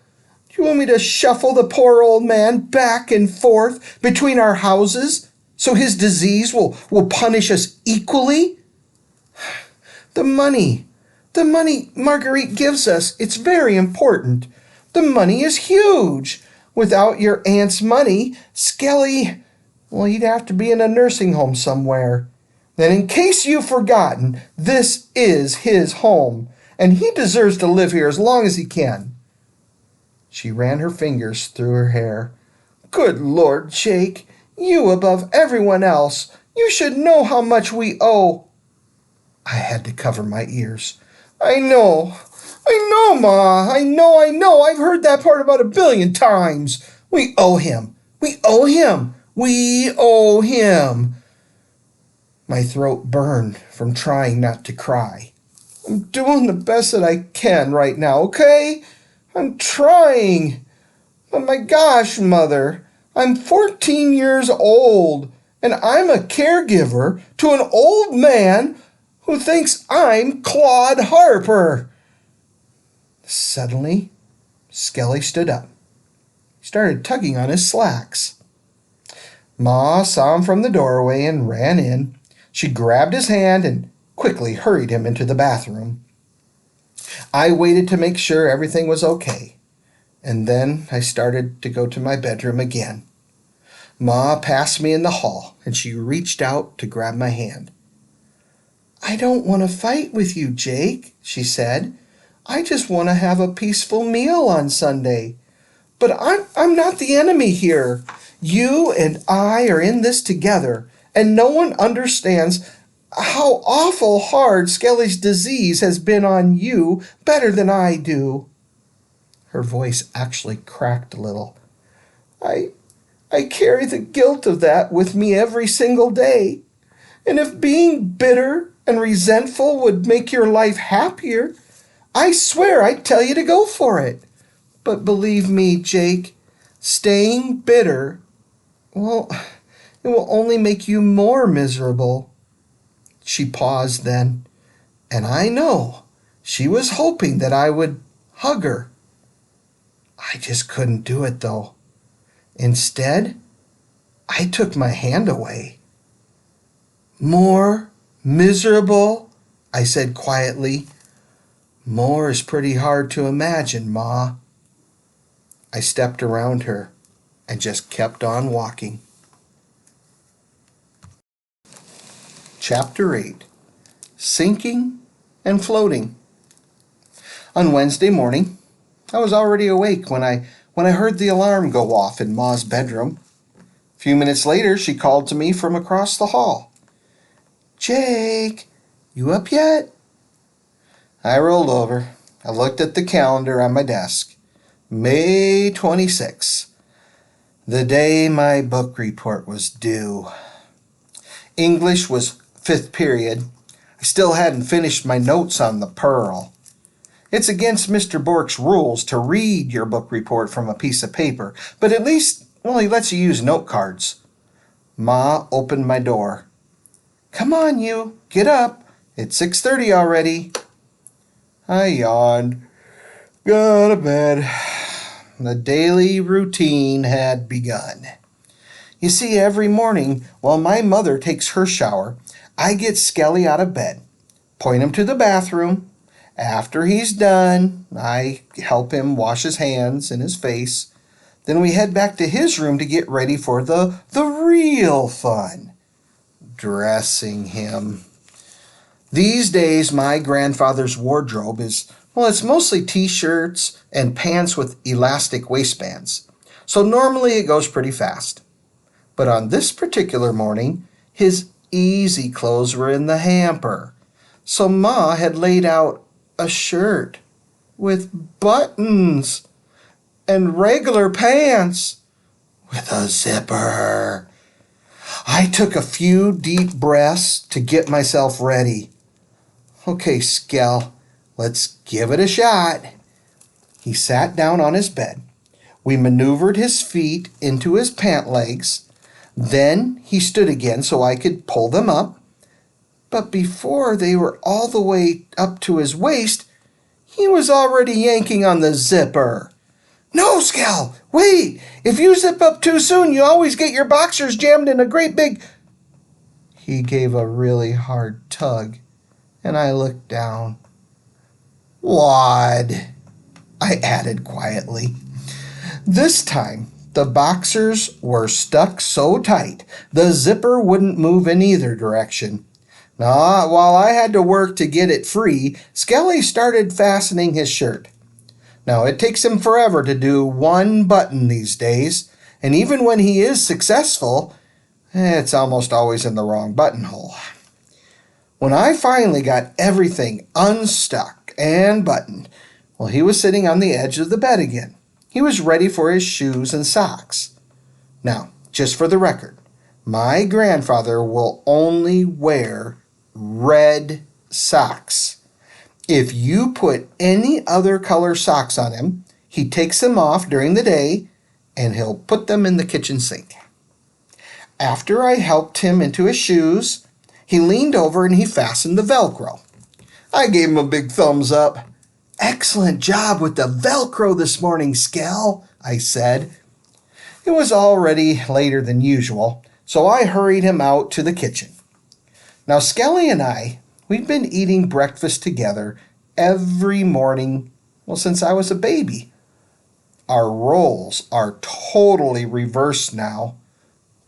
Do you want me to shuffle the poor old man back and forth between our houses so his disease will punish us equally? The money Marguerite gives us, it's very important. The money is huge. Without your aunt's money, Skelly, well, he'd have to be in a nursing home somewhere. And in case you've forgotten, this is his home, and he deserves to live here as long as he can. She ran her fingers through her hair. Good Lord, Jake, you above everyone else, you should know how much we owe. I had to cover my ears. I know, Ma. I know. I've heard that part about 1 billion times. We owe him. We owe him. My throat burned from trying not to cry. I'm doing the best that I can right now, okay? I'm trying. But my gosh, Mother, I'm 14 years old, and I'm a caregiver to an old man who thinks I'm Claude Harper. Suddenly, Skelly stood up. He started tugging on his slacks. Ma saw him from the doorway and ran in. She grabbed his hand and quickly hurried him into the bathroom. I waited to make sure everything was okay, and then I started to go to my bedroom again. Ma passed me in the hall, and she reached out to grab my hand. I don't want to fight with you, Jake, she said. I just want to have a peaceful meal on Sunday. But I'm not the enemy here. You and I are in this together, and no one understands how awful hard Skelly's disease has been on you better than I do. Her voice actually cracked a little. I carry the guilt of that with me every single day. And if being bitter and resentful would make your life happier, I swear I'd tell you to go for it. But believe me, Jake, staying bitter, well, it will only make you more miserable. She paused then, and I know she was hoping that I would hug her. I just couldn't do it, though. Instead, I took my hand away. More miserable? I said quietly. More is pretty hard to imagine, Ma. I stepped around her and just kept on walking. Chapter 8. Sinking and Floating. On Wednesday morning, I was already awake when I heard the alarm go off in Ma's bedroom. A few minutes later, she called to me from across the hall. Jake, you up yet? I rolled over. I looked at the calendar on my desk. May 26th, the day my book report was due. English was 5th period. I still hadn't finished my notes on the Pearl. It's against Mr. Bork's rules to read your book report from a piece of paper, but at least, well, he lets you use note cards. Ma opened my door. Come on, you, get up. It's 6:30 already. I yawned. Go to bed. The daily routine had begun. You see, every morning while my mother takes her shower, I get Skelly out of bed, point him to the bathroom. After he's done, I help him wash his hands and his face. Then we head back to his room to get ready for the real fun, dressing him. These days, my grandfather's wardrobe is Well, it's mostly t-shirts and pants with elastic waistbands, so normally it goes pretty fast. But on this particular morning, his easy clothes were in the hamper. So Ma had laid out a shirt with buttons and regular pants with a zipper. I took a few deep breaths to get myself ready. Okay, Skell, let's give it a shot. He sat down on his bed. We maneuvered his feet into his pant legs. Then he stood again so I could pull them up. But before they were all the way up to his waist, he was already yanking on the zipper. No, Skell, wait! If you zip up too soon, you always get your boxers jammed in a great big... He gave a really hard tug, and I looked down. Wad, I added quietly. This time, the boxers were stuck so tight, the zipper wouldn't move in either direction. Now, while I had to work to get it free, Skelly started fastening his shirt. Now, it takes him forever to do one button these days, and even when he is successful, it's almost always in the wrong buttonhole. When I finally got everything unstuck and buttoned, well, he was sitting on the edge of the bed again. He was ready for his shoes and socks. Now, just for the record, my grandfather will only wear red socks. If you put any other color socks on him, he takes them off during the day and he'll put them in the kitchen sink. After I helped him into his shoes, he leaned over and he fastened the Velcro. I gave him a big thumbs up. Excellent job with the Velcro this morning, Skell, I said. It was already later than usual, so I hurried him out to the kitchen. Now, Skelly and we'd been eating breakfast together every morning, well, since I was a baby. Our roles are totally reversed now,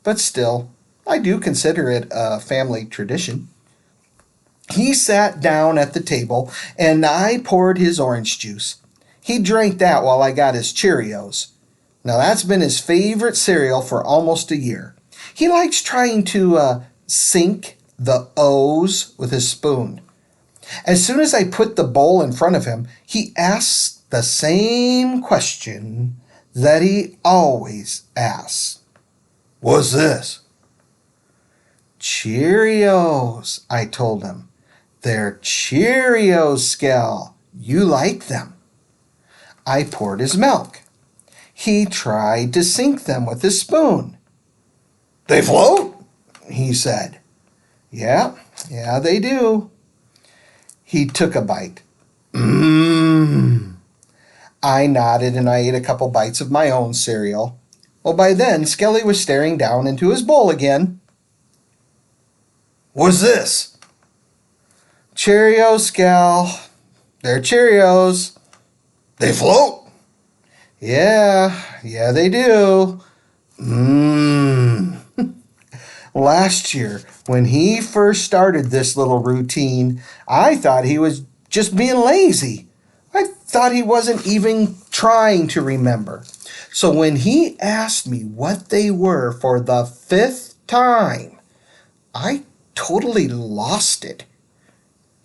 but still, I do consider it a family tradition. He sat down at the table, and I poured his orange juice. He drank that while I got his Cheerios. Now, that's been his favorite cereal for almost a year. He likes trying to sink the O's with his spoon. As soon as I put the bowl in front of him, he asks the same question that he always asks. What's this? Cheerios, I told him. They're Cheerios, Skell. You like them. I poured his milk. He tried to sink them with his spoon. They float, he said. Yeah, they do. He took a bite. Mmm. I nodded and I ate a couple bites of my own cereal. Well, by then, Skelly was staring down into his bowl again. What's this? Cheerios, Skell. They're Cheerios. They float? Yeah, they do. Mmm. Last year, when he first started this little routine, I thought he was just being lazy. I thought he wasn't even trying to remember. So when he asked me what they were for the 5th time, I totally lost it.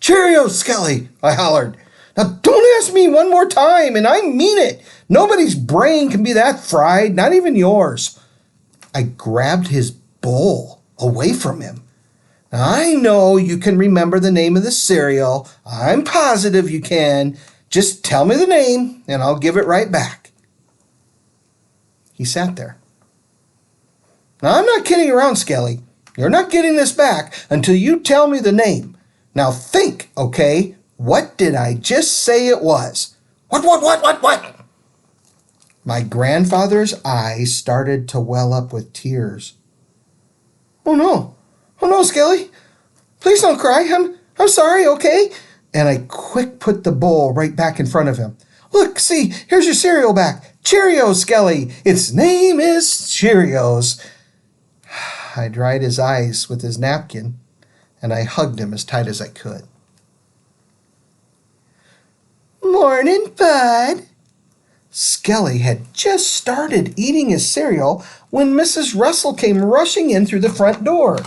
Cheerios, Skelly, I hollered. Now don't ask me one more time, and I mean it. Nobody's brain can be that fried, not even yours. I grabbed his bowl away from him. I know you can remember the name of the cereal. I'm positive you can. Just tell me the name, and I'll give it right back. He sat there. Now, I'm not kidding around, Skelly. You're not getting this back until you tell me the name. Now think, okay? What did I just say it was? What? My grandfather's eyes started to well up with tears. Oh no, Skelly. Please don't cry. I'm sorry, okay? And I quick put the bowl right back in front of him. Look, see, here's your cereal back. Cheerios, Skelly. Its name is Cheerios. I dried his eyes with his napkin, and I hugged him as tight as I could. Morning, Bud. Skelly had just started eating his cereal when Mrs. Russell came rushing in through the front door.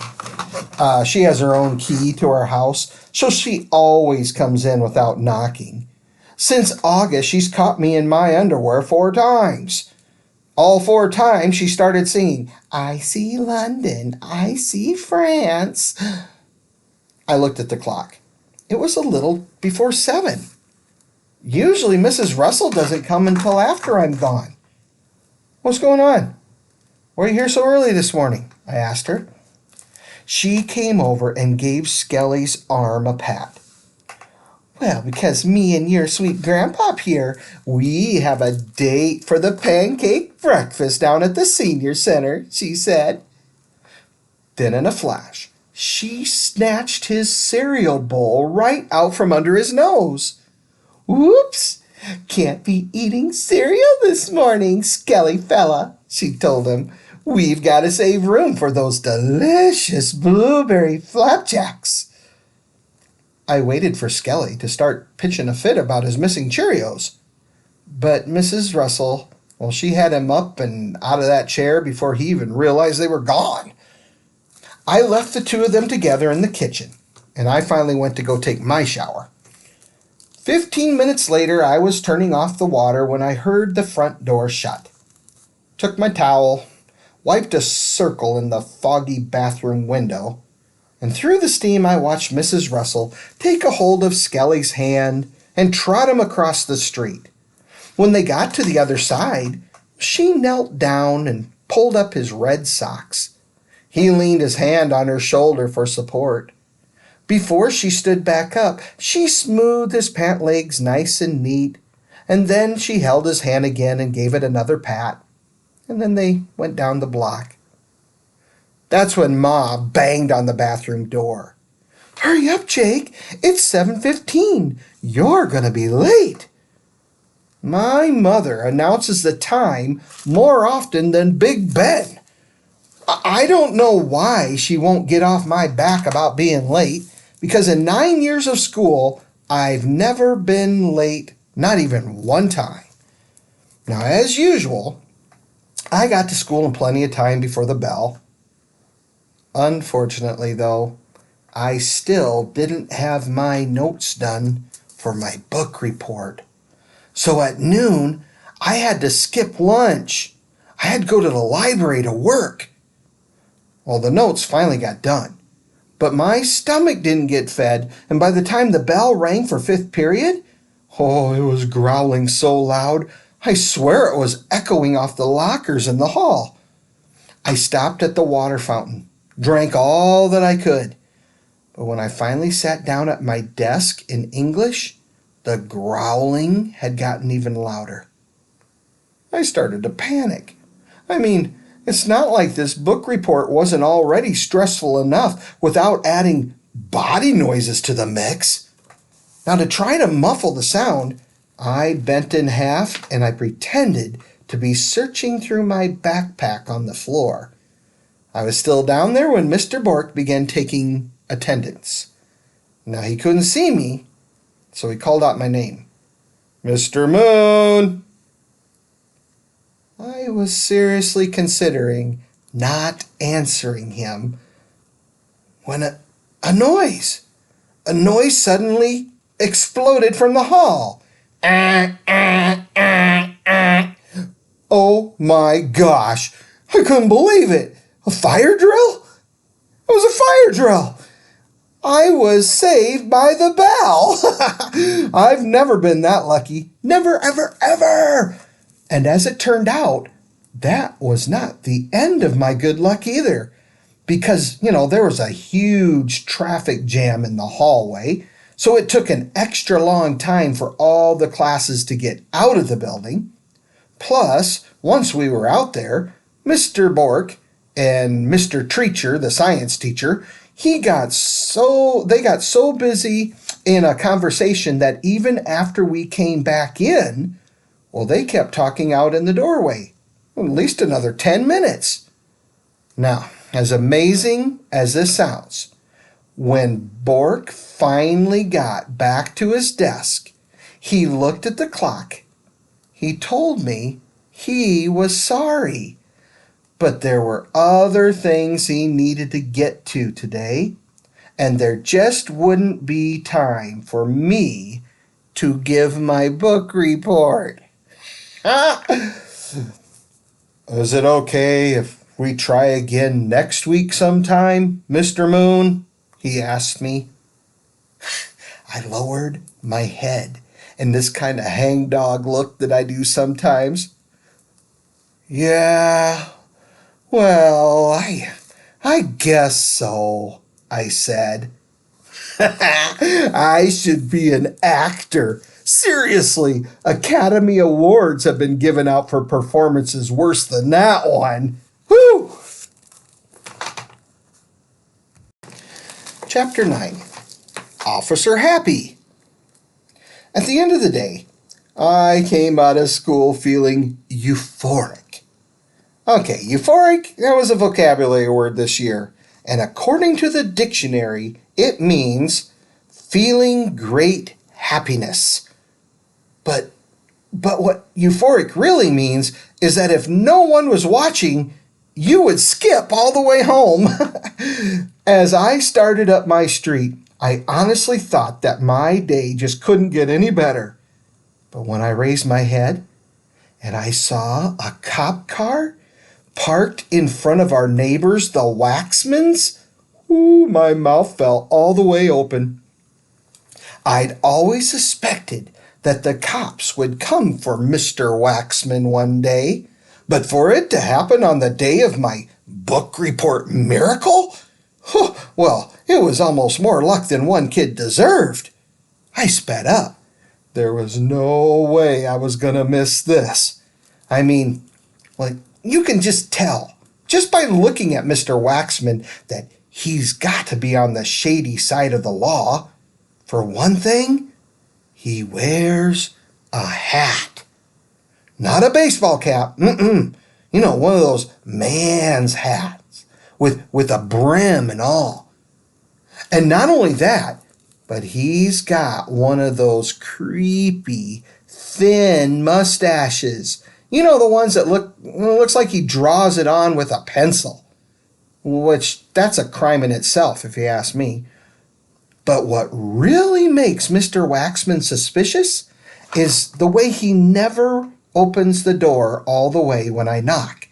She has her own key to our house, so she always comes in without knocking. Since August, she's caught me in my underwear 4 times. All 4 times she started singing, I see London, I see France. I looked at the clock. It was a little before 7. Usually Mrs. Russell doesn't come until after I'm gone. What's going on? Why are you here so early this morning? I asked her. She came over and gave Skelly's arm a pat. Well, because me and your sweet grandpop here, we have a date for the pancake breakfast down at the senior center, she said. Then in a flash, she snatched his cereal bowl right out from under his nose. Whoops! Can't be eating cereal this morning, Skelly fella, she told him. We've got to save room for those delicious blueberry flapjacks. I waited for Skelly to start pitching a fit about his missing Cheerios. But Mrs. Russell, well, she had him up and out of that chair before he even realized they were gone. I left the 2 of them together in the kitchen, and I finally went to go take my shower. 15 minutes later, I was turning off the water when I heard the front door shut. Took my towel, wiped a circle in the foggy bathroom window, and through the steam I watched Mrs. Russell take a hold of Skelly's hand and trot him across the street. When they got to the other side, she knelt down and pulled up his red socks. He leaned his hand on her shoulder for support. Before she stood back up, she smoothed his pant legs nice and neat, and then she held his hand again and gave it another pat, and then they went down the block. That's when Ma banged on the bathroom door. Hurry up, Jake. It's 7:15. You're going to be late. My mother announces the time more often than Big Ben. I don't know why she won't get off my back about being late, because in 9 years of school, I've never been late, not even one time. Now, as usual, I got to school in plenty of time before the bell. Unfortunately, though, I still didn't have my notes done for my book report. So at noon, I had to skip lunch. I had to go to the library to work. Well, the notes finally got done. But my stomach didn't get fed, and by the time the bell rang for 5th period, oh, it was growling so loud, I swear it was echoing off the lockers in the hall. I stopped at the water fountain, drank all that I could. But when I finally sat down at my desk in English, the growling had gotten even louder. I started to panic. It's not like this book report wasn't already stressful enough without adding body noises to the mix. Now, to try to muffle the sound, I bent in half and I pretended to be searching through my backpack on the floor. I was still down there when Mr. Bork began taking attendance. Now, he couldn't see me, so he called out my name. Mr. Moon! I was seriously considering not answering him when a noise suddenly exploded from the hall. Oh my gosh, I couldn't believe it. A fire drill? It was a fire drill. I was saved by the bell. I've never been that lucky. Never, ever, ever. And as it turned out, that was not the end of my good luck either. Because, there was a huge traffic jam in the hallway, so it took an extra long time for all the classes to get out of the building. Plus, once we were out there, Mr. Bork and Mr. Treacher, the science teacher, they got so busy in a conversation that even after we came back in, well, they kept talking out in the doorway, at least another 10 minutes. Now, as amazing as this sounds, when Bork finally got back to his desk, He looked at the clock. He told me he was sorry, but there were other things he needed to get to today, and there just wouldn't be time for me to give my book report. Is it okay if we try again next week sometime, Mr. Moon? He asked me. I lowered my head in this kind of hangdog look that I do sometimes. Yeah, well, I guess so, I said. I should be an actor. Seriously, Academy Awards have been given out for performances worse than that one. Whew! Chapter 9. Officer Happy. At the end of the day, I came out of school feeling euphoric. Okay, euphoric, that was a vocabulary word this year. And according to the dictionary, it means feeling great happiness. But what euphoric really means is that if no one was watching, you would skip all the way home. As I started up my street, I honestly thought that my day just couldn't get any better. But when I raised my head and I saw a cop car parked in front of our neighbors, the Waxmans, ooh, my mouth fell all the way open. I'd always suspected that the cops would come for Mr. Waxman one day, but for it to happen on the day of my book report miracle? Well, it was almost more luck than one kid deserved. I sped up. There was no way I was going to miss this. I mean, well, you can just tell, just by looking at Mr. Waxman, that he's got to be on the shady side of the law. For one thing, he wears a hat. Not a baseball cap. You know, one of those man's hats with a brim and all. And not only that, but he's got one of those creepy, thin mustaches. You know, the ones that looks like he draws it on with a pencil. Which, that's a crime in itself, if you ask me. But what really makes Mr. Waxman suspicious is the way he never opens the door all the way when I knock.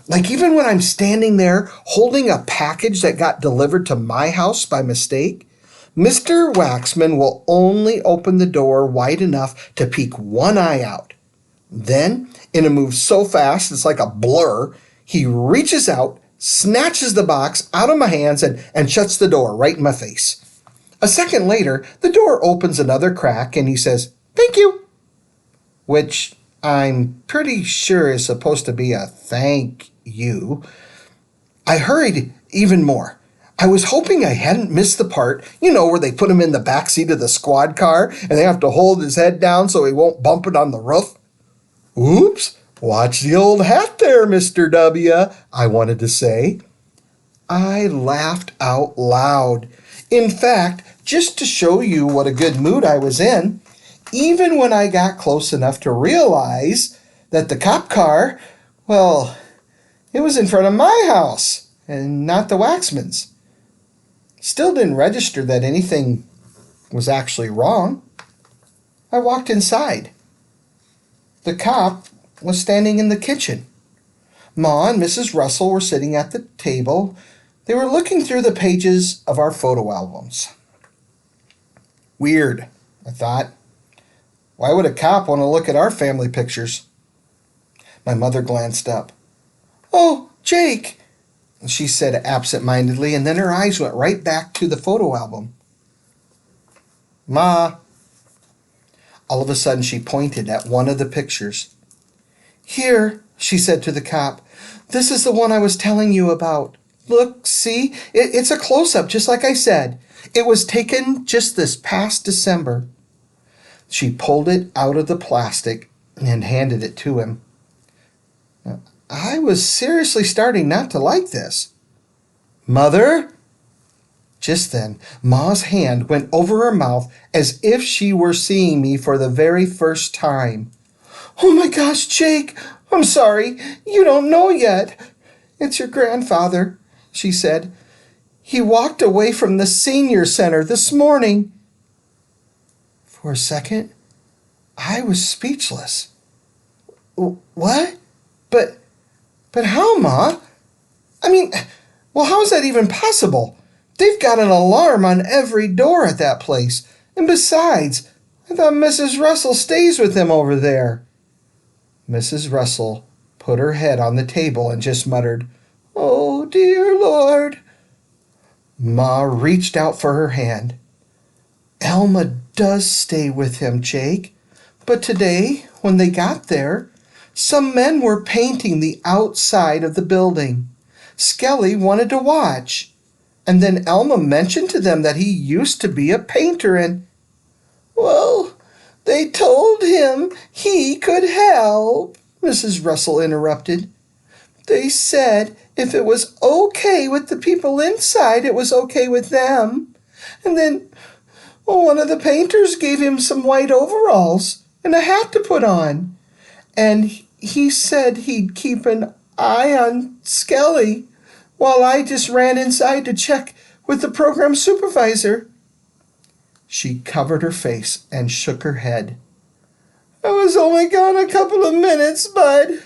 Like even when I'm standing there holding a package that got delivered to my house by mistake, Mr. Waxman will only open the door wide enough to peek one eye out. Then, in a move so fast it's like a blur, he reaches out, snatches the box out of my hands, and shuts the door right in my face. A second later, the door opens another crack and he says, "Thank you," which I'm pretty sure is supposed to be a thank you. I hurried even more. I was hoping I hadn't missed the part, you know, where they put him in the backseat of the squad car and they have to hold his head down so he won't bump it on the roof. Oops, watch the old hat there, Mr. W., I wanted to say. I laughed out loud. In fact, just to show you what a good mood I was in, even when I got close enough to realize that the cop car, well, it was in front of my house and not the Waxman's. Still didn't register that anything was actually wrong. I walked inside. The cop was standing in the kitchen. Ma and Mrs. Russell were sitting at the table. They were looking through the pages of our photo albums. Weird, I thought. Why would a cop want to look at our family pictures? My mother glanced up. "Oh, Jake," she said absent-mindedly, and then her eyes went right back to the photo album. "Ma." All of a sudden, she pointed at one of the pictures. "Here," she said to the cop. "This is the one I was telling you about. Look, see? It's a close-up, just like I said. It was taken just this past December." She pulled it out of the plastic and handed it to him. I was seriously starting not to like this. "Mother?" Just then, Ma's hand went over her mouth as if she were seeing me for the very first time. "Oh my gosh, Jake, I'm sorry. You don't know yet. It's your grandfather," she said. "He walked away from the senior center this morning." For a second, I was speechless. "What? But how, Ma? I mean, well, how is that even possible? They've got an alarm on every door at that place. And besides, I thought Mrs. Russell stays with them over there." Mrs. Russell put her head on the table and just muttered, "Oh, dear Lord." Ma reached out for her hand. "Elma does stay with him, Jake. But today, when they got there, some men were painting the outside of the building. Skelly wanted to watch. And then Elma mentioned to them that he used to be a painter and, well, they told him he could help," Mrs. Russell interrupted. "They said if it was okay with the people inside, it was okay with them. And then one of the painters gave him some white overalls and a hat to put on. And he said he'd keep an eye on Skelly while I just ran inside to check with the program supervisor." She covered her face and shook her head. "I was only gone a couple of minutes, Bud.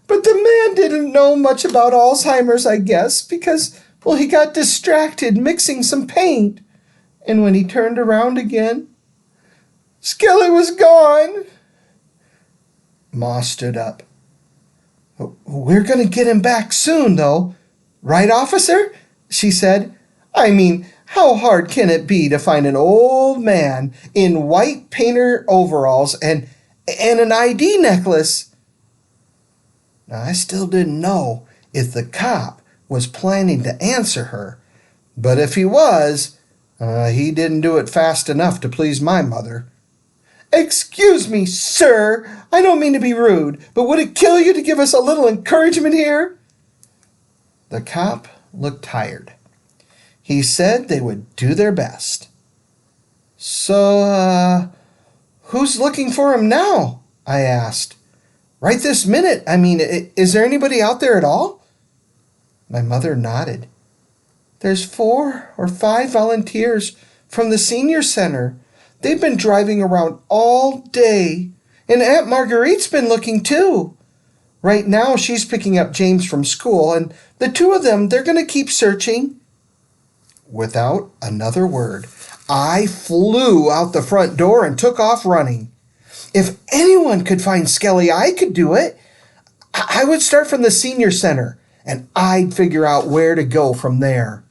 But the man didn't know much about Alzheimer's, I guess, because, well, he got distracted mixing some paint. And when he turned around again, Skelly was gone." Ma stood up. "We're going to get him back soon, though. Right, officer?" she said. "I mean, how hard can it be to find an old man in white painter overalls and an ID necklace?" Now, I still didn't know if the cop was planning to answer her, but if he was, he didn't do it fast enough to please my mother. "Excuse me, sir. I don't mean to be rude, but would it kill you to give us a little encouragement here?" The cop looked tired. He said they would do their best. "So, who's looking for him now?" I asked. "Right this minute. I mean, is there anybody out there at all?" My mother nodded. "There's 4 or 5 volunteers from the senior center. They've been driving around all day, and Aunt Marguerite's been looking too. Right now she's picking up James from school, and the 2 of them, they're going to keep searching." Without another word, I flew out the front door and took off running. If anyone could find Skelly, I could do it. I would start from the senior center, and I'd figure out where to go from there.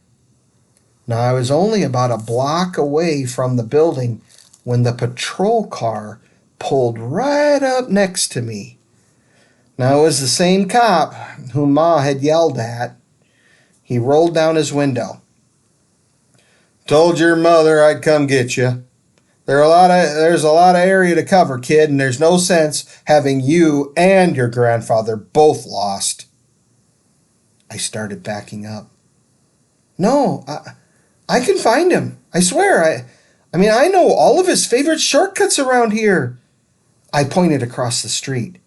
Now, I was only about a block away from the building when the patrol car pulled right up next to me. Now, it was the same cop whom Ma had yelled at. He rolled down his window. "Told your mother I'd come get you. There's a lot of area to cover, kid, and there's no sense having you and your grandfather both lost." I started backing up. "No, I can find him. I swear. I mean, I know all of his favorite shortcuts around here." I pointed across the street.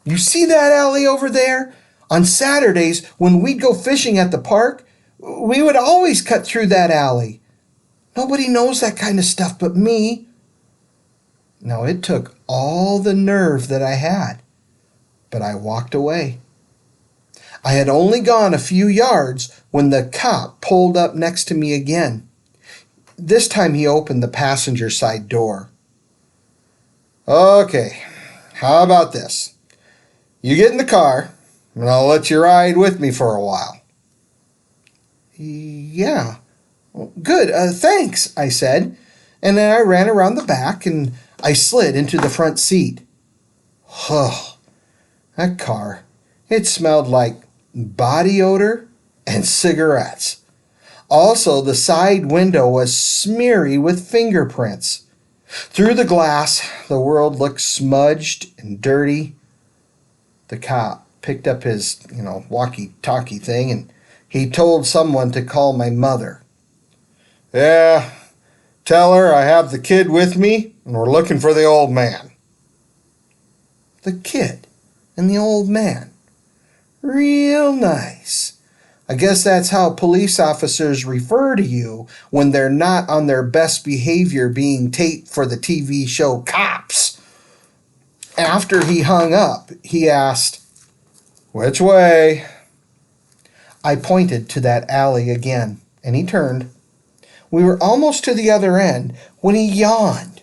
"You see that alley over there? On Saturdays, when we'd go fishing at the park, we would always cut through that alley. Nobody knows that kind of stuff but me." Now, it took all the nerve that I had, but I walked away. I had only gone a few yards when the cop pulled up next to me again. This time he opened the passenger side door. "Okay, how about this? You get in the car, and I'll let you ride with me for a while." "Yeah, good, thanks," I said, and then I ran around the back and I slid into the front seat. Oh, that car, it smelled like body odor and cigarettes. Also, the side window was smeary with fingerprints. Through the glass, the world looked smudged and dirty. The cop picked up his, walkie-talkie thing, and he told someone to call my mother. Yeah, tell her I have the kid with me and we're looking for the old man. The kid and the old man. Real nice. I guess that's how police officers refer to you when they're not on their best behavior being taped for the TV show Cops. After he hung up, he asked, "Which way?" I pointed to that alley again, and he turned. We were almost to the other end when he yawned.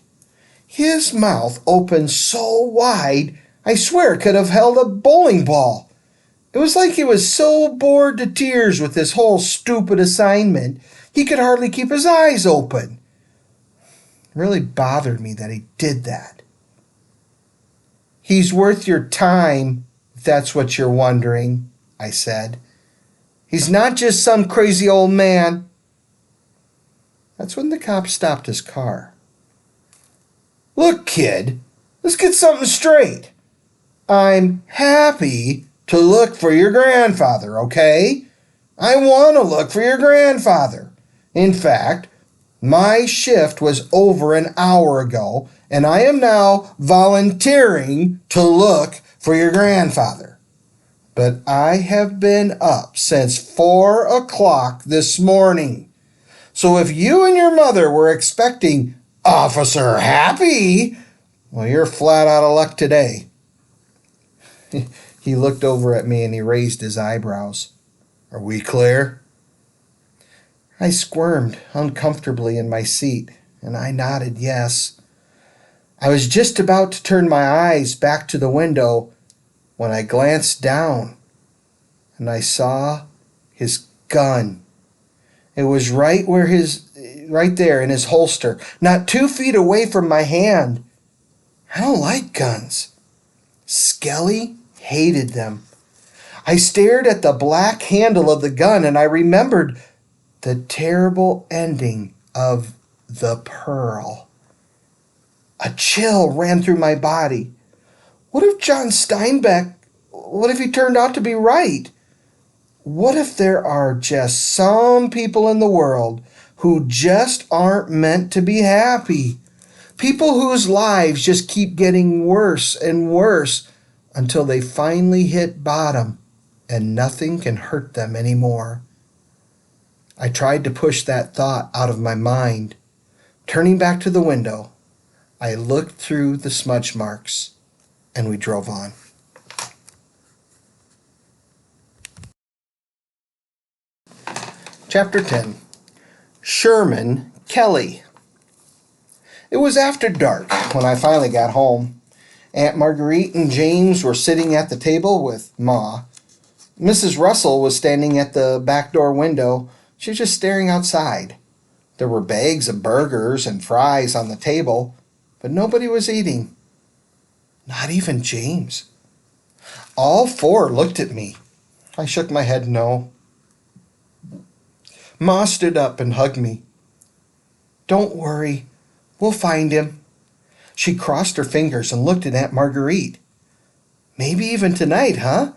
His mouth opened so wide, I swear it could have held a bowling ball. It was like he was so bored to tears with this whole stupid assignment, he could hardly keep his eyes open. It really bothered me that he did that. "He's worth your time, if that's what you're wondering," I said. "He's not just some crazy old man." That's when the cop stopped his car. "Look, kid, let's get something straight. I'm happy to look for your grandfather, okay? I want to look for your grandfather. In fact, my shift was over an hour ago, and I am now volunteering to look for your grandfather. But I have been up since 4 o'clock this morning. So if you and your mother were expecting Officer Happy, well, you're flat out of luck today." He looked over at me and he raised his eyebrows. "Are we clear?" I squirmed uncomfortably in my seat, and I nodded yes. I was just about to turn my eyes back to the window when I glanced down and I saw his gun. It was right there in his holster, not 2 feet away from my hand. I don't like guns. Skelly hated them. I stared at the black handle of the gun and I remembered the terrible ending of The Pearl. A chill ran through my body. What if John Steinbeck, what if he turned out to be right? What if there are just some people in the world who just aren't meant to be happy? People whose lives just keep getting worse and worse until they finally hit bottom and nothing can hurt them anymore. I tried to push that thought out of my mind. Turning back to the window, I looked through the smudge marks and we drove on. Chapter 10. Sherman Kelly. It was after dark when I finally got home. Aunt Marguerite and James were sitting at the table with Ma. Mrs. Russell was standing at the back door window. She was just staring outside. There were bags of burgers and fries on the table, but nobody was eating. Not even James. All 4 looked at me. I shook my head no. Ma stood up and hugged me. "Don't worry, we'll find him." She crossed her fingers and looked at Aunt Marguerite. "Maybe even tonight, huh?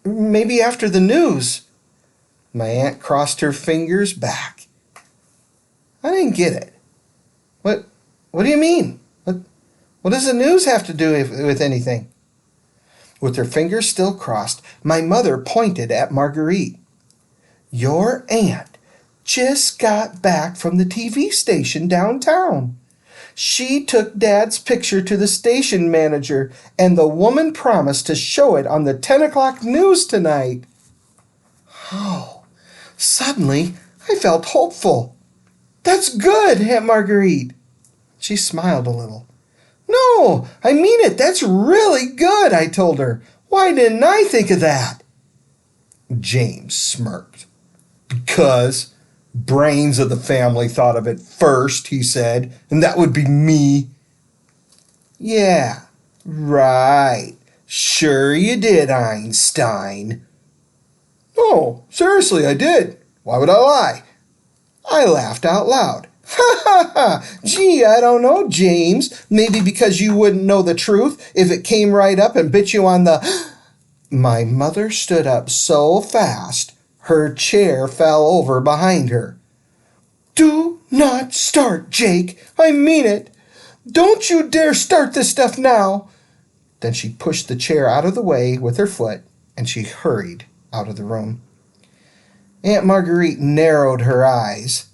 Maybe after the news." My aunt crossed her fingers back. I didn't get it. What do you mean? What does the news have to do with anything? With her fingers still crossed, my mother pointed at Marguerite. "Your aunt just got back from the TV station downtown. She took Dad's picture to the station manager, and the woman promised to show it on the 10 o'clock news tonight." Oh, suddenly I felt hopeful. "That's good, Aunt Marguerite." She smiled a little. "No, I mean it. That's really good," I told her. "Why didn't I think of that?" James smirked. "Because brains of the family thought of it first," he said, "and that would be me." "Yeah, right. Sure you did, Einstein." "No, seriously, I did. Why would I lie?" I laughed out loud. "Ha ha ha! Gee, I don't know, James. Maybe because you wouldn't know the truth if it came right up and bit you on the..." My mother stood up so fast, her chair fell over behind her. Do not start, Jake. I mean it. Don't you dare start this stuff now. Then she pushed the chair out of the way with her foot, and she hurried out of the room. Aunt Marguerite narrowed her eyes.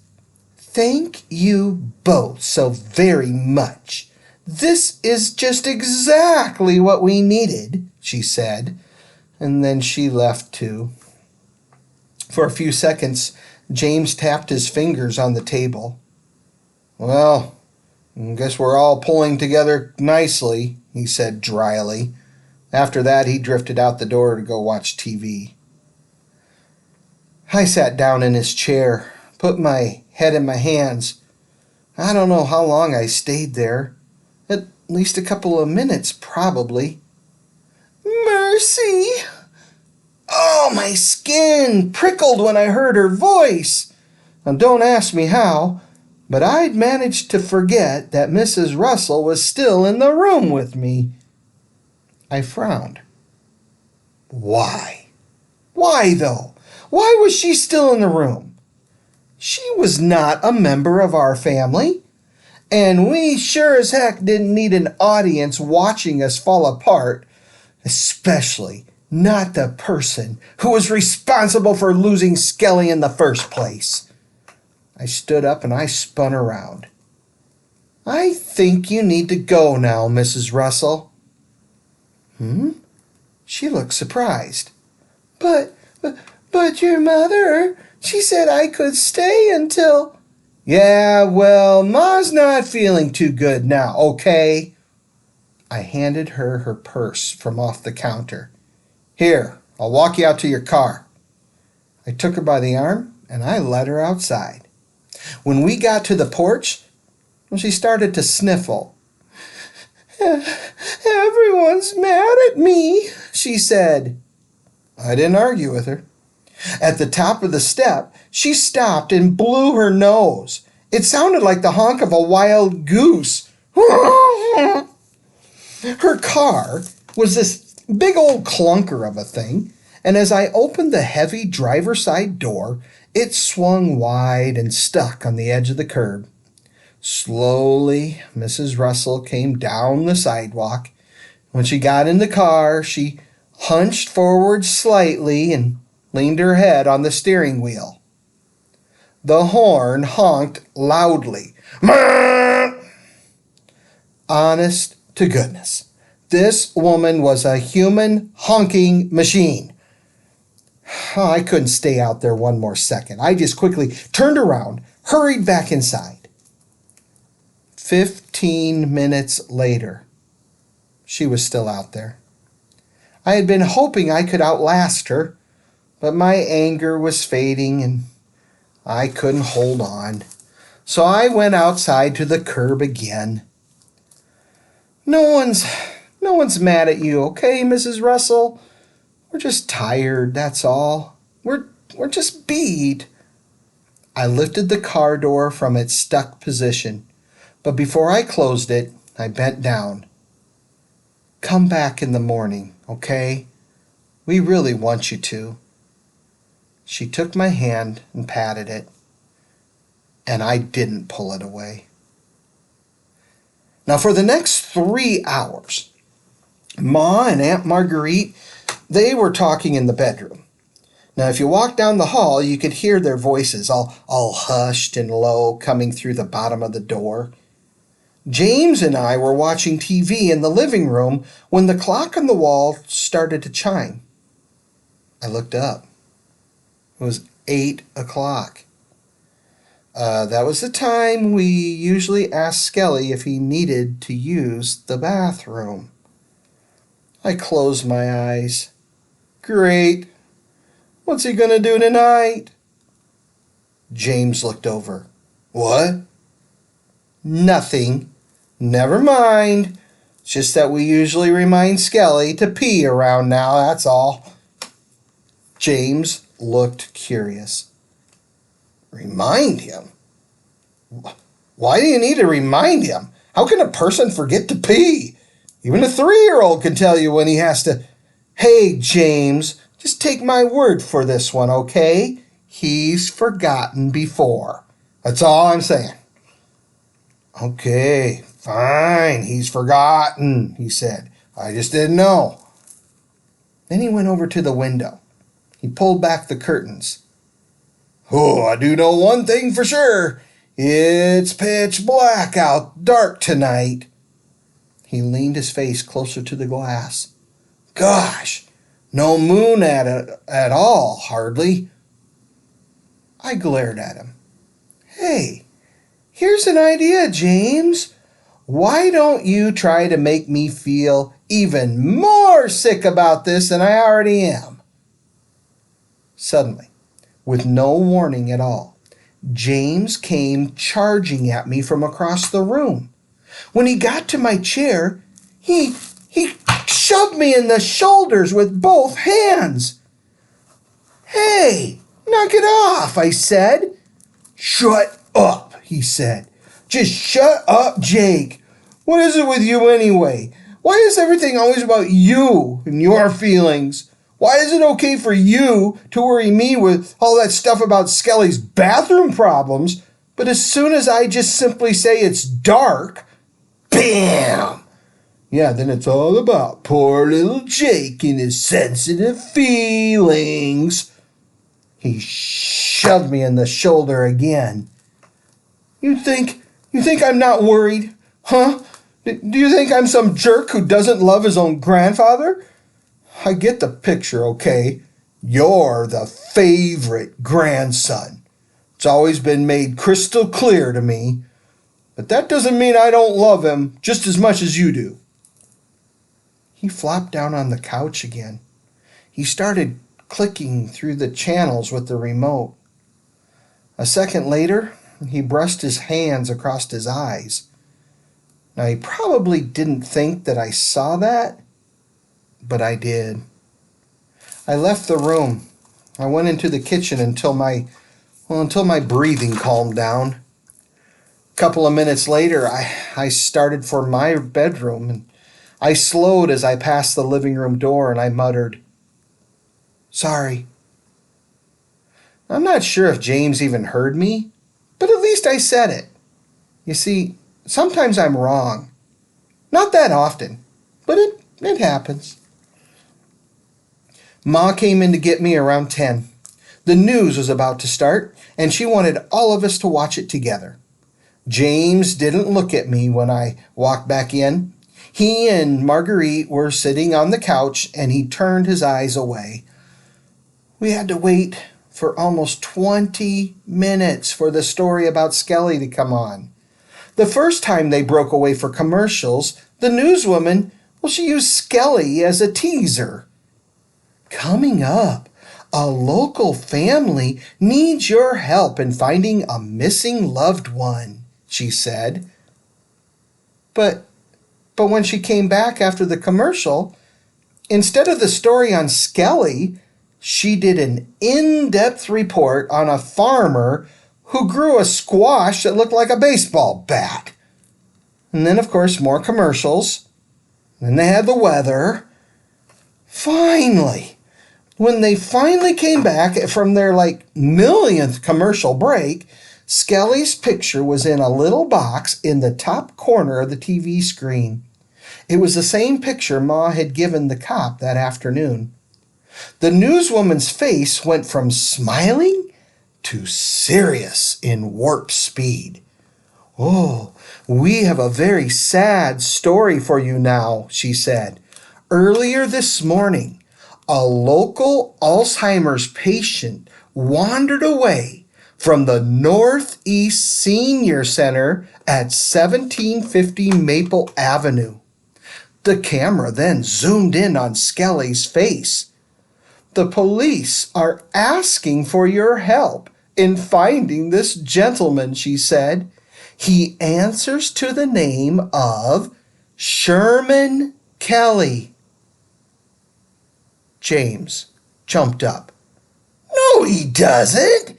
Thank you both so very much. This is just exactly what we needed, she said, and then she left too. For a few seconds, James tapped his fingers on the table. Well, I guess we're all pulling together nicely, he said dryly. After that, he drifted out the door to go watch TV. I sat down in his chair, put my head in my hands. I don't know how long I stayed there. At least a couple of minutes, probably. Mercy! Oh, my skin prickled when I heard her voice. Now, don't ask me how, but I'd managed to forget that Mrs. Russell was still in the room with me. I frowned. Why? Why, though? Why was she still in the room? She was not a member of our family, and we sure as heck didn't need an audience watching us fall apart, especially not the person who was responsible for losing Skelly in the first place. I stood up and I spun around. I think you need to go now, Mrs. Russell. She looked surprised. But your mother, she said I could stay until... Yeah, well, Ma's not feeling too good now, okay? I handed her her purse from off the counter. Here, I'll walk you out to your car. I took her by the arm and I led her outside. When we got to the porch, she started to sniffle. Everyone's mad at me, she said. I didn't argue with her. At the top of the step, she stopped and blew her nose. It sounded like the honk of a wild goose. Her car was this big old clunker of a thing, and as I opened the heavy driver's side door, it swung wide and stuck on the edge of the curb. Slowly, Mrs. Russell came down the sidewalk. When she got in the car, she hunched forward slightly and leaned her head on the steering wheel. The horn honked loudly. Honest to goodness, this woman was a human honking machine. I couldn't stay out there one more second. I just quickly turned around, hurried back inside. 15 minutes later, she was still out there. I had been hoping I could outlast her, but my anger was fading and I couldn't hold on. So I went outside to the curb again. No one's mad at you, okay, Mrs. Russell? We're just tired, that's all. We're just beat. I lifted the car door from its stuck position, but before I closed it, I bent down. Come back in the morning, okay? We really want you to. She took my hand and patted it, and I didn't pull it away. Now, for the next 3 hours, Ma and Aunt Marguerite, they were talking in the bedroom. Now, if you walked down the hall, you could hear their voices, all hushed and low, coming through the bottom of the door. James and I were watching TV in the living room when the clock on the wall started to chime. I looked up. It was 8 o'clock. That was the time we usually asked Skelly if he needed to use the bathroom. I closed my eyes. Great. What's he going to do tonight? James looked over. What? Nothing. Never mind. It's just that we usually remind Skelly to pee around now, that's all. James looked curious. Remind him? Why do you need to remind him? How can a person forget to pee? Even a 3-year-old can tell you when he has to. Hey, James, just take my word for this one, okay? He's forgotten before. That's all I'm saying. Okay, fine, he's forgotten, he said. I just didn't know. Then he went over to the window. He pulled back the curtains. Oh, I do know one thing for sure. It's pitch black out, dark tonight. He leaned his face closer to the glass. Gosh, no moon at all, hardly. I glared at him. Hey, here's an idea, James. Why don't you try to make me feel even more sick about this than I already am? Suddenly, with no warning at all, James came charging at me from across the room. When he got to my chair, he shoved me in the shoulders with both hands. Hey, knock it off, I said. Shut up, he said. Just shut up, Jake. What is it with you anyway? Why is everything always about you and your feelings? Why is it okay for you to worry me with all that stuff about Skelly's bathroom problems, but as soon as I just simply say it's dark, bam! Yeah, then it's all about poor little Jake and his sensitive feelings. He shoved me in the shoulder again. You think I'm not worried? Huh? Do you think I'm some jerk who doesn't love his own grandfather? I get the picture, okay? You're the favorite grandson. It's always been made crystal clear to me. But that doesn't mean I don't love him just as much as you do. He flopped down on the couch again. He started clicking through the channels with the remote. A second later, he brushed his hands across his eyes. Now, he probably didn't think that I saw that, but I did. I left the room. I went into the kitchen until my breathing calmed down. A couple of minutes later, I started for my bedroom, and I slowed as I passed the living room door, and I muttered, Sorry. I'm not sure if James even heard me, but at least I said it. You see, sometimes I'm wrong. Not that often, but it happens. Ma came in to get me around 10. The news was about to start, and she wanted all of us to watch it together. James didn't look at me when I walked back in. He and Marguerite were sitting on the couch, and he turned his eyes away. We had to wait for almost 20 minutes for the story about Skelly to come on. The first time they broke away for commercials, the newswoman, she used Skelly as a teaser. Coming up, a local family needs your help in finding a missing loved one, she said. But when she came back after the commercial, instead of the story on Skelly, she did an in-depth report on a farmer who grew a squash that looked like a baseball bat. And then, of course, more commercials. Then they had the weather. Finally, when they finally came back from their millionth commercial break, Skelly's picture was in a little box in the top corner of the TV screen. It was the same picture Ma had given the cop that afternoon. The newswoman's face went from smiling to serious in warp speed. Oh, we have a very sad story for you now, she said. Earlier this morning, a local Alzheimer's patient wandered away from the Northeast Senior Center at 1750 Maple Avenue. The camera then zoomed in on Skelly's face. The police are asking for your help in finding this gentleman, she said. He answers to the name of Sherman Kelly. James jumped up. No, he doesn't.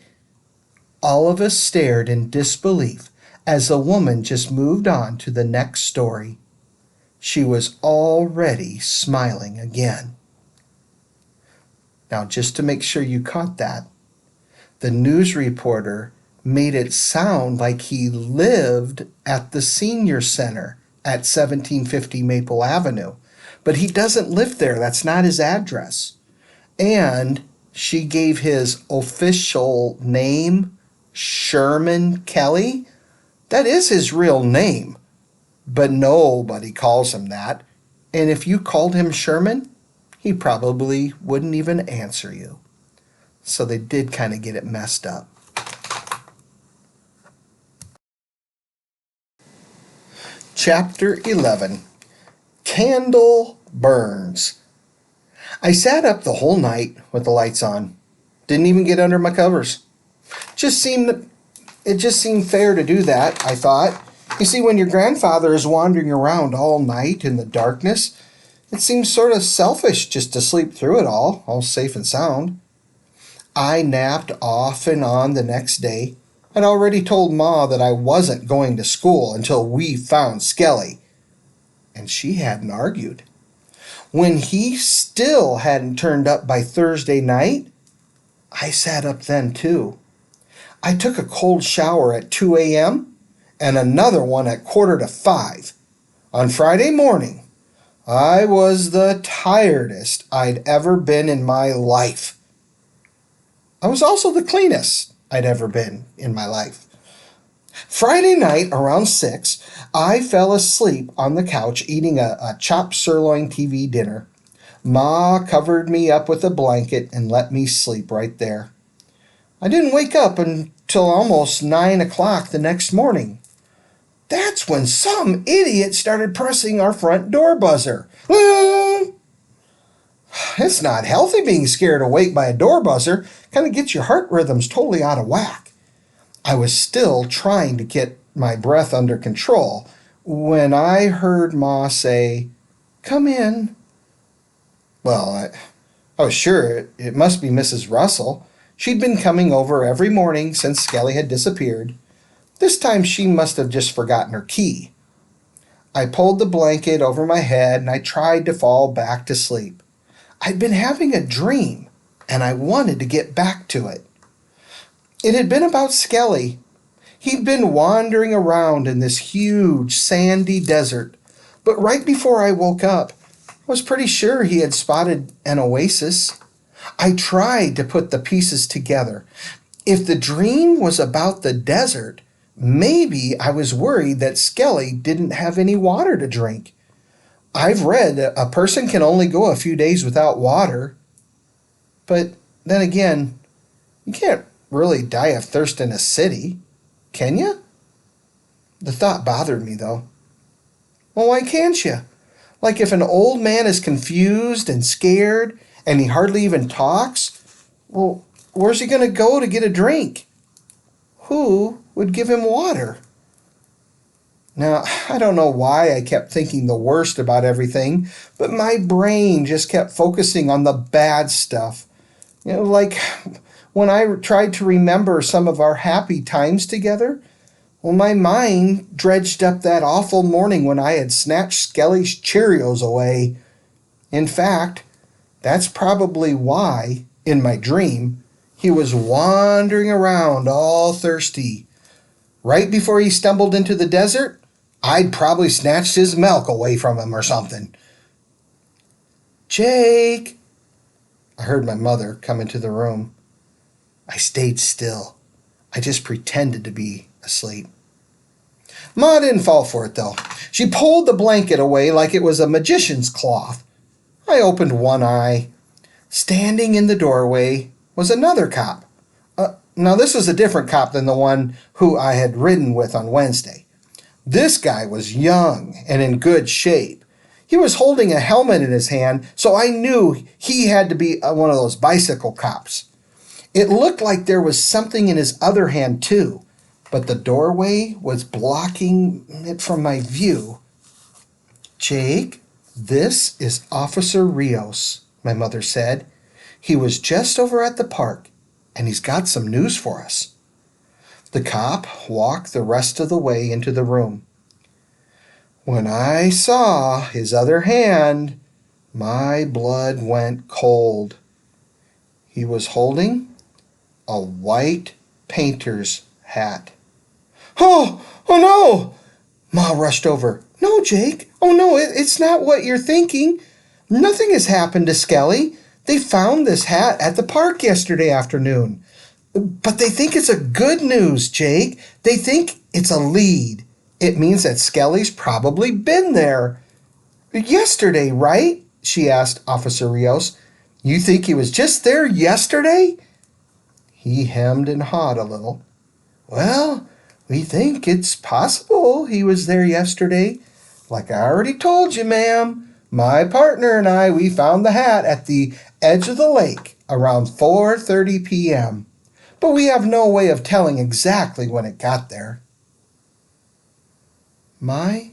All of us stared in disbelief as the woman just moved on to the next story. She was already smiling again. Now, just to make sure you caught that, the news reporter made it sound like he lived at the senior center at 1750 Maple Avenue. But he doesn't live there. That's not his address. And she gave his official name, Sherman Kelly. That is his real name, but nobody calls him that. And if you called him Sherman, he probably wouldn't even answer you. So they did kind of get it messed up. Chapter 11. Candle Burns. I sat up the whole night with the lights on. Didn't even get under my covers. It just seemed fair to do that, I thought. You see, when your grandfather is wandering around all night in the darkness, it seems sort of selfish just to sleep through it all safe and sound. I napped off and on the next day. I'd already told Ma that I wasn't going to school until we found Skelly, and she hadn't argued. When he still hadn't turned up by Thursday night, I sat up then too. I took a cold shower at 2 a.m. and another one at 4:45. On Friday morning, I was the tiredest I'd ever been in my life. I was also the cleanest I'd ever been in my life. Friday night around 6, I fell asleep on the couch eating a chopped sirloin TV dinner. Ma covered me up with a blanket and let me sleep right there. I didn't wake up until almost 9 o'clock the next morning. That's when some idiot started pressing our front door buzzer. It's not healthy being scared awake by a door buzzer. Kind of gets your heart rhythms totally out of whack. I was still trying to get my breath under control when I heard Ma say, "Come in." Well, I was sure it must be Mrs. Russell. She'd been coming over every morning since Skelly had disappeared. This time she must have just forgotten her key. I pulled the blanket over my head and I tried to fall back to sleep. I'd been having a dream and I wanted to get back to it. It had been about Skelly. He'd been wandering around in this huge sandy desert, but right before I woke up, I was pretty sure he had spotted an oasis. I tried to put the pieces together. If the dream was about the desert, maybe I was worried that Skelly didn't have any water to drink. I've read a person can only go a few days without water. But then again, you can't really die of thirst in a city, can you? The thought bothered me, though. Well, why can't you? Like if an old man is confused and scared and he hardly even talks, well, where's he going to go to get a drink? Who would give him water? Now, I don't know why I kept thinking the worst about everything, but my brain just kept focusing on the bad stuff. Like when I tried to remember some of our happy times together, well, my mind dredged up that awful morning when I had snatched Skelly's Cheerios away. In fact, that's probably why, in my dream, he was wandering around all thirsty. Right before he stumbled into the desert, I'd probably snatched his milk away from him or something. "Jake!" I heard my mother come into the room. I stayed still. I just pretended to be asleep. Ma didn't fall for it, though. She pulled the blanket away like it was a magician's cloth. I opened one eye. Standing in the doorway was another cop. Now, this was a different cop than the one who I had ridden with on Wednesday. This guy was young and in good shape. He was holding a helmet in his hand, so I knew he had to be one of those bicycle cops. It looked like there was something in his other hand, too, but the doorway was blocking it from my view. "Jake, this is Officer Rios," my mother said. "He was just over at the park, and he's got some news for us." The cop walked the rest of the way into the room. When I saw his other hand, my blood went cold. He was holding a white painter's hat. Oh no! Ma rushed over. No, Jake. Oh no, it's not what you're thinking. Nothing has happened to Skelly. They found this hat at the park yesterday afternoon. But they think it's a good news, Jake. They think it's a lead. It means that Skelly's probably been there. Yesterday, right? She asked Officer Rios. You think he was just there yesterday? He hemmed and hawed a little. Well, we think it's possible he was there yesterday. Like I already told you, ma'am, my partner and I, we found the hat at the edge of the lake around 4:30 p.m. But we have no way of telling exactly when it got there. My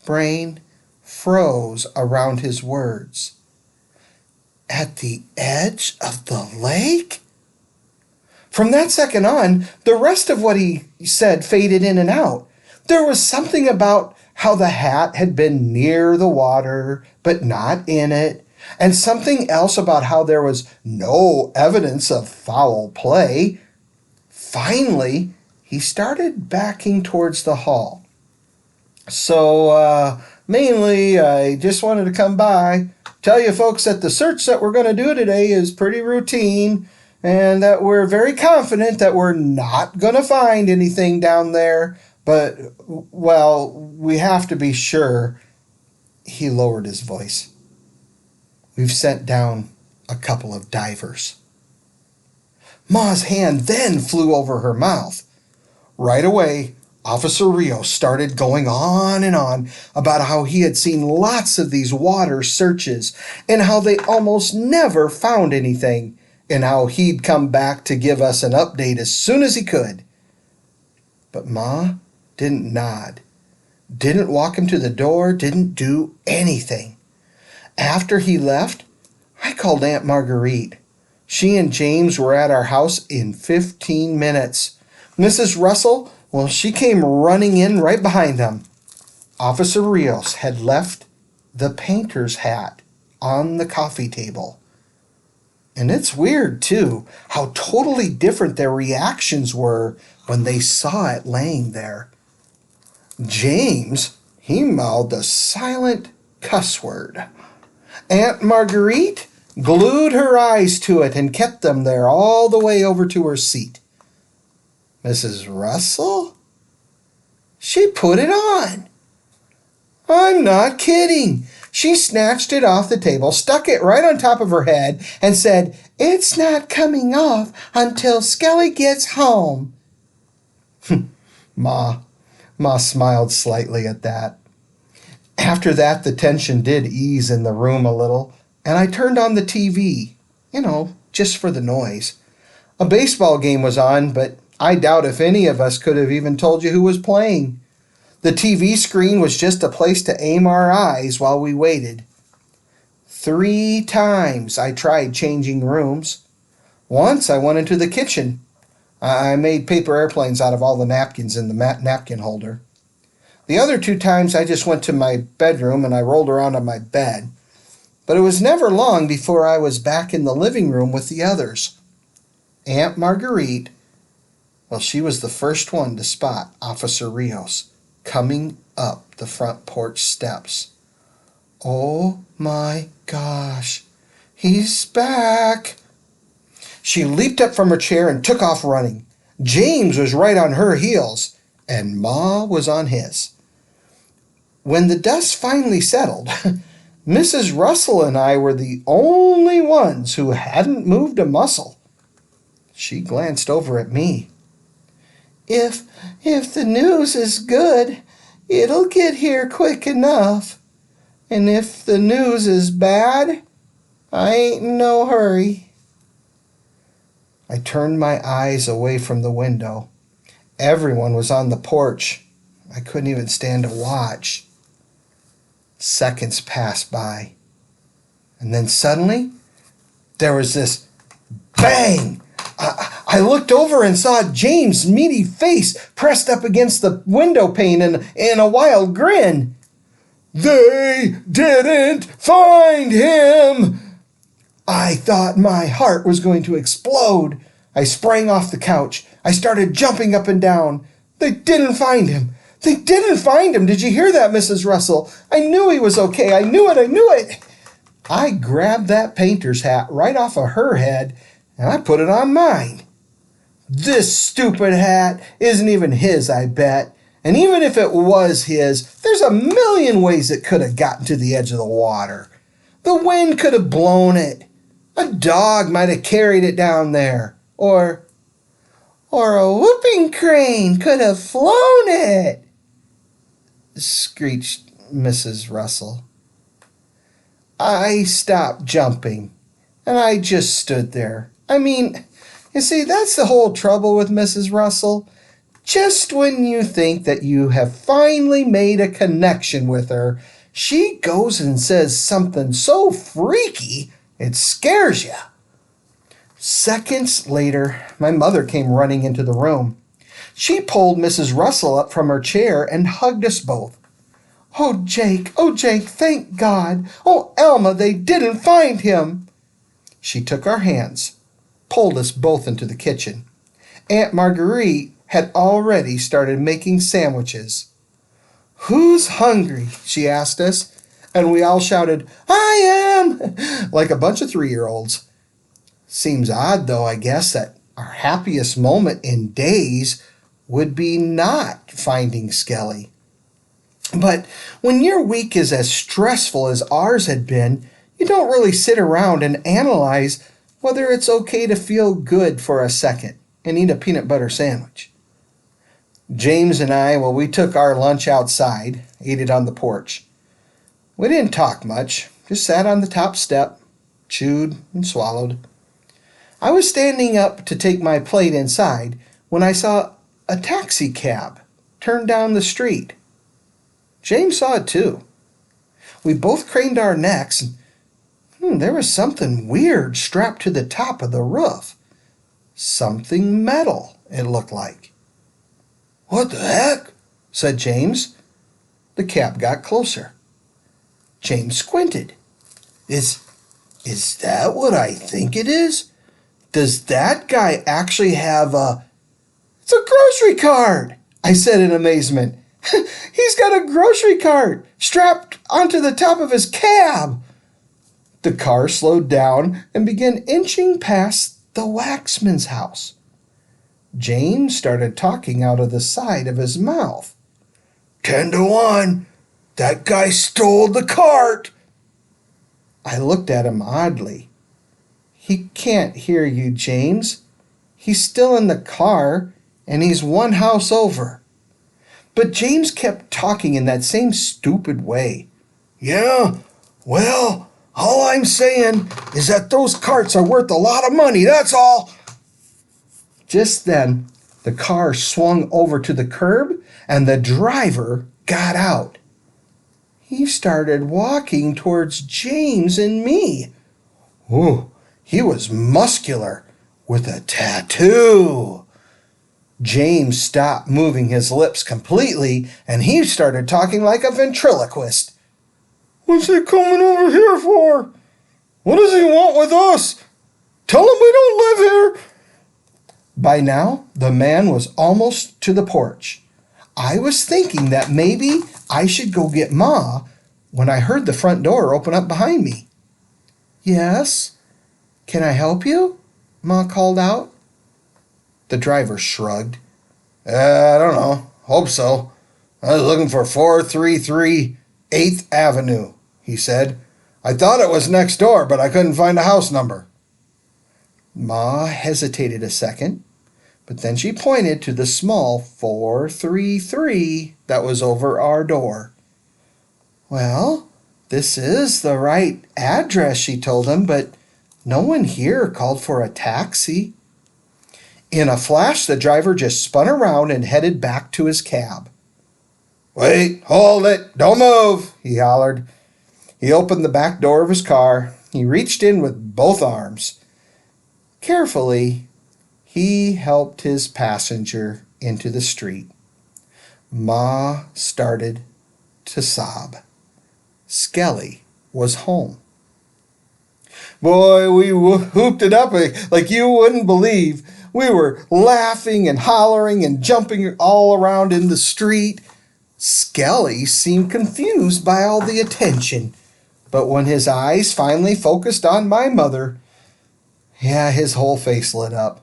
brain froze around his words. At the edge of the lake? From that second on, the rest of what he said faded in and out. There was something about how the hat had been near the water, but not in it, and something else about how there was no evidence of foul play. Finally, he started backing towards the hall. So, mainly, I just wanted to come by, tell you folks that the search that we're going to do today is pretty routine, and that we're very confident that we're not going to find anything down there. But, well, we have to be sure. He lowered his voice. We've sent down a couple of divers. Ma's hand then flew over her mouth. Right away, Officer Rios started going on and on about how he had seen lots of these water searches and how they almost never found anything, and how he'd come back to give us an update as soon as he could. But Ma didn't nod, didn't walk him to the door, didn't do anything. After he left, I called Aunt Marguerite. She and James were at our house in 15 minutes. Mrs. Russell, well, she came running in right behind them. Officer Rios had left the painter's hat on the coffee table. And it's weird, too, how totally different their reactions were when they saw it laying there. James, he mouthed a silent cuss word. Aunt Marguerite glued her eyes to it and kept them there all the way over to her seat. Mrs. Russell? She put it on. I'm not kidding. She snatched it off the table, stuck it right on top of her head, and said, It's not coming off until Skelly gets home. Ma smiled slightly at that. After that, the tension did ease in the room a little, and I turned on the TV, just for the noise. A baseball game was on, but I doubt if any of us could have even told you who was playing. The TV screen was just a place to aim our eyes while we waited. 3 times I tried changing rooms. Once I went into the kitchen. I made paper airplanes out of all the napkins in the napkin holder. The other 2 times I just went to my bedroom and I rolled around on my bed. But it was never long before I was back in the living room with the others. Aunt Marguerite, well, she was the first one to spot Officer Rios coming up the front porch steps. Oh my gosh, he's back. She leaped up from her chair and took off running. James was right on her heels, and Ma was on his. When the dust finally settled, Mrs. Russell and I were the only ones who hadn't moved a muscle. She glanced over at me. If the news is good, it'll get here quick enough. And if the news is bad, I ain't in no hurry. I turned my eyes away from the window. Everyone was on the porch. I couldn't even stand to watch. Seconds passed by. And then suddenly, there was this bang. I looked over and saw James' meaty face pressed up against the window pane in a wild grin. They didn't find him! I thought my heart was going to explode. I sprang off the couch. I started jumping up and down. They didn't find him. They didn't find him. Did you hear that, Mrs. Russell? I knew he was okay. I knew it. I knew it. I grabbed that painter's hat right off of her head, and I put it on mine. This stupid hat isn't even his, I bet. And even if it was his, there's a million ways it could have gotten to the edge of the water. The wind could have blown it. A dog might have carried it down there. Or a whooping crane could have flown it, screeched Mrs. Russell. I stopped jumping, and I just stood there. I mean, you see, that's the whole trouble with Mrs. Russell. Just when you think that you have finally made a connection with her, she goes and says something so freaky it scares you. Seconds later, my mother came running into the room. She pulled Mrs. Russell up from her chair and hugged us both. Oh, Jake, thank God. Oh, Alma, they didn't find him. She took our hands, pulled us both into the kitchen. Aunt Marguerite had already started making sandwiches. Who's hungry? She asked us, and we all shouted, I am, like a bunch of 3-year-olds. Seems odd, though, I guess, that our happiest moment in days would be not finding Skelly. But when your week is as stressful as ours had been, you don't really sit around and analyze whether it's okay to feel good for a second and eat a peanut butter sandwich. James and I, well, we took our lunch outside, ate it on the porch. We didn't talk much, just sat on the top step, chewed and swallowed. I was standing up to take my plate inside when I saw a taxi cab turn down the street. James saw it too. We both craned our necks, and there was something weird strapped to the top of the roof. Something metal, it looked like. What the heck? Said James. The cab got closer. James squinted. Is that what I think it is? Does that guy actually have a... It's a grocery cart, I said in amazement. He's got a grocery cart strapped onto the top of his cab. The car slowed down and began inching past the waxman's house. James started talking out of the side of his mouth. 10-1, that guy stole the cart. I looked at him oddly. He can't hear you, James. He's still in the car, and he's one house over. But James kept talking in that same stupid way. Yeah, well, all I'm saying is that those carts are worth a lot of money, that's all. Just then, the car swung over to the curb, and the driver got out. He started walking towards James and me. Ooh, he was muscular, with a tattoo. James stopped moving his lips completely, and he started talking like a ventriloquist. What's he coming over here for? What does he want with us? Tell him we don't live here. By now, the man was almost to the porch. I was thinking that maybe I should go get Ma when I heard the front door open up behind me. Yes? Can I help you? Ma called out. The driver shrugged. I don't know. Hope so. I was looking for 433 8th Avenue, he said. I thought it was next door, but I couldn't find a house number. Ma hesitated a second, but then she pointed to the small 433 that was over our door. Well, this is the right address, she told him, but no one here called for a taxi. In a flash, the driver just spun around and headed back to his cab. Wait, hold it, don't move, he hollered. He opened the back door of his car. He reached in with both arms. Carefully, he helped his passenger into the street. Ma started to sob. Skelly was home. Boy, we whooped it up like you wouldn't believe. We were laughing and hollering and jumping all around in the street. Skelly seemed confused by all the attention, but when his eyes finally focused on my mother, yeah, his whole face lit up.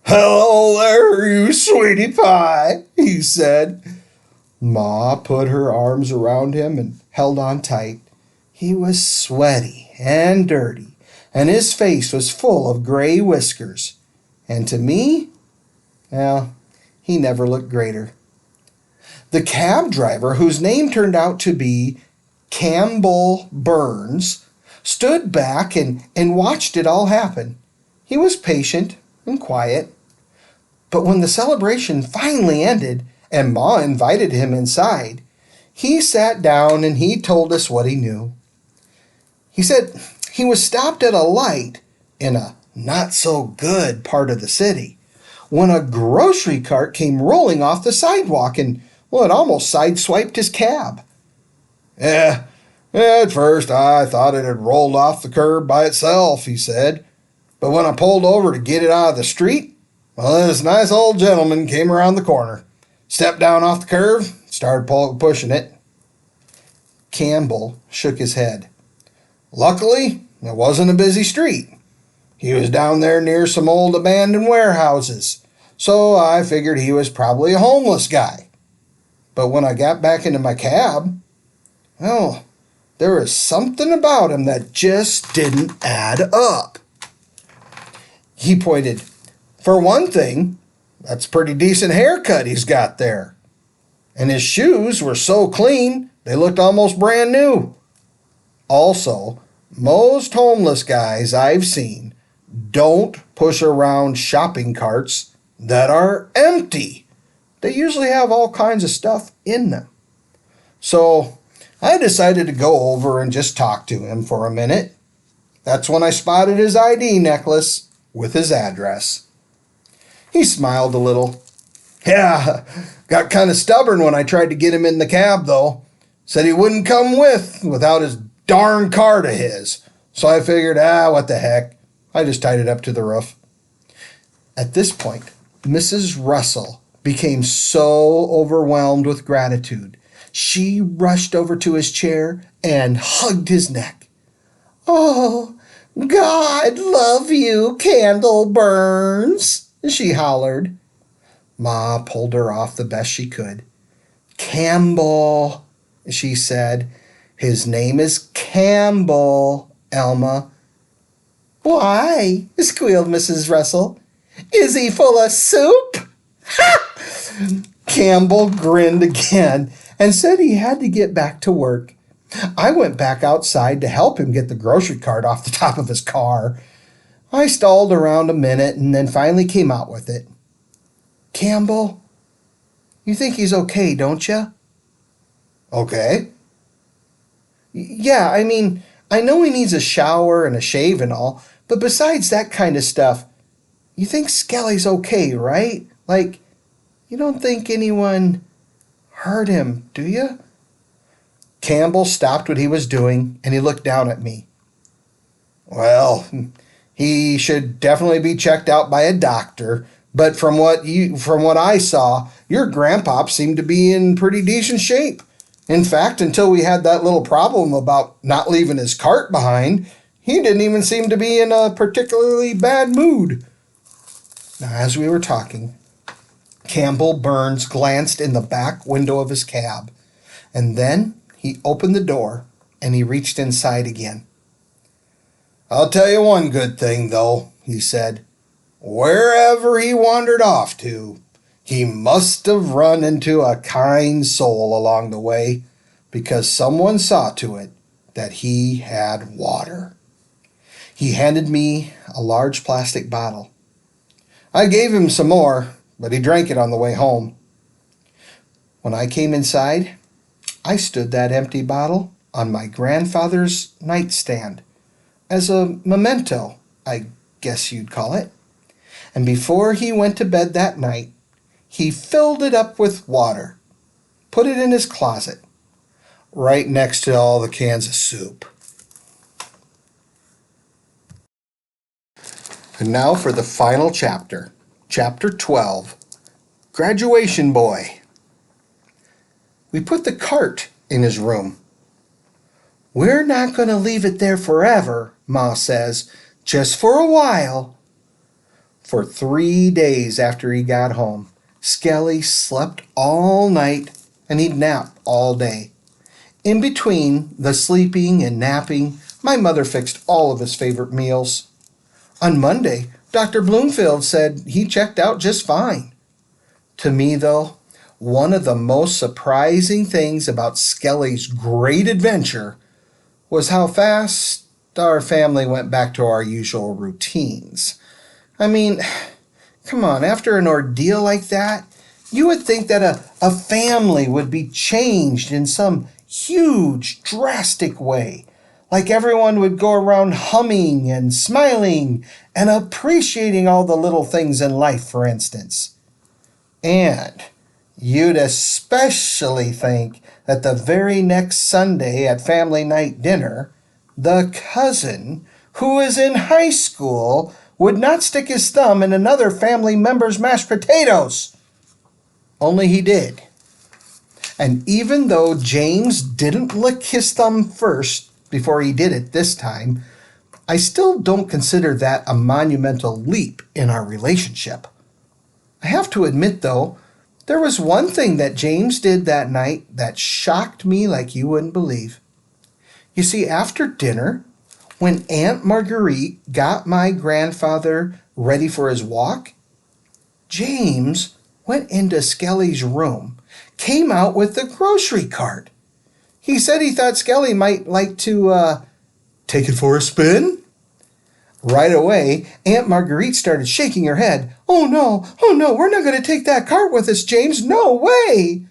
"Hello there, you sweetie pie," he said. Ma put her arms around him and held on tight. He was sweaty and dirty, and his face was full of gray whiskers. And to me, well, he never looked greater. The cab driver, whose name turned out to be Campbell Burns, stood back and watched it all happen. He was patient and quiet. But when the celebration finally ended and Ma invited him inside, he sat down and he told us what he knew. He said he was stopped at a light in a not-so-good part of the city when a grocery cart came rolling off the sidewalk and, well, it almost sideswiped his cab. "Yeah, at first I thought it had rolled off the curb by itself," he said. "But when I pulled over to get it out of the street, well, this nice old gentleman came around the corner, stepped down off the curb, started pushing it." Campbell shook his head. "Luckily, it wasn't a busy street. He was down there near some old abandoned warehouses, so I figured he was probably a homeless guy. But when I got back into my cab, well, there was something about him that just didn't add up." He pointed. "For one thing, that's a pretty decent haircut he's got there. And his shoes were so clean, they looked almost brand new. Also, most homeless guys I've seen don't push around shopping carts that are empty. They usually have all kinds of stuff in them." So I decided to go over and just talk to him for a minute. That's when I spotted his ID necklace with his address. He smiled a little. "Yeah, got kind of stubborn when I tried to get him in the cab, though. Said he wouldn't come without his darn card of his. So I figured, what the heck. I just tied it up to the roof." At this point, Mrs. Russell became so overwhelmed with gratitude. She rushed over to his chair and hugged his neck. "Oh, God love you, Candle Burns," she hollered. Ma pulled her off the best she could. "Campbell," she said. "His name is Campbell, Elma." "Why?" squealed Mrs. Russell. "Is he full of soup?" Campbell grinned again and said he had to get back to work. I went back outside to help him get the grocery cart off the top of his car. I stalled around a minute and then finally came out with it. "Campbell, you think he's okay, don't you?" "Okay?" "Yeah, I mean, I know he needs a shower and a shave and all, but besides that kind of stuff, you think Skelly's okay, right? Like, you don't think anyone hurt him, do you?" Campbell stopped what he was doing and he looked down at me. "Well, he should definitely be checked out by a doctor, but from what I saw, your grandpop seemed to be in pretty decent shape. In fact, until we had that little problem about not leaving his cart behind, he didn't even seem to be in a particularly bad mood." Now, as we were talking, Campbell Burns glanced in the back window of his cab, and then he opened the door and he reached inside again. "I'll tell you one good thing, though," he said. "Wherever he wandered off to, he must have run into a kind soul along the way, because someone saw to it that he had water." He handed me a large plastic bottle. I gave him some more, but he drank it on the way home. When I came inside, I stood that empty bottle on my grandfather's nightstand as a memento, I guess you'd call it. And before he went to bed that night, he filled it up with water, put it in his closet, right next to all the cans of soup. And now for the final chapter. Chapter 12. Graduation Boy. We put the cart in his room. "We're not going to leave it there forever," Ma says. "Just for a while." For 3 days after he got home, Skelly slept all night and he'd nap all day. In between the sleeping and napping, my mother fixed all of his favorite meals. On Monday, Dr. Bloomfield said he checked out just fine. To me, though, one of the most surprising things about Skelly's great adventure was how fast our family went back to our usual routines. I mean, come on, after an ordeal like that, you would think that a family would be changed in some huge, drastic way. Like everyone would go around humming and smiling and appreciating all the little things in life, for instance. And you'd especially think that the very next Sunday at family night dinner, the cousin who is in high school would not stick his thumb in another family member's mashed potatoes. Only he did. And even though James didn't lick his thumb first before he did it this time, I still don't consider that a monumental leap in our relationship. I have to admit, though, there was one thing that James did that night that shocked me like you wouldn't believe. You see, after dinner, when Aunt Marguerite got my grandfather ready for his walk, James went into Skelly's room, came out with the grocery cart. He said he thought Skelly might like to, take it for a spin. Right away, Aunt Marguerite started shaking her head. Oh no, we're not going to take that cart with us, James. No way."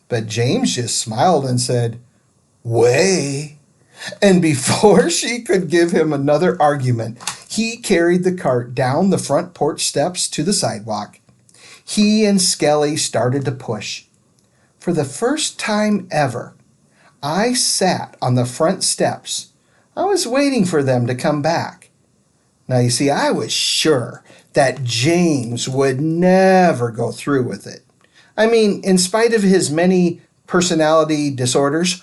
But James just smiled and said, "Way." And before she could give him another argument, he carried the cart down the front porch steps to the sidewalk. He and Skelly started to push. For the first time ever, I sat on the front steps. I was waiting for them to come back. Now, you see, I was sure that James would never go through with it. I mean, in spite of his many personality disorders,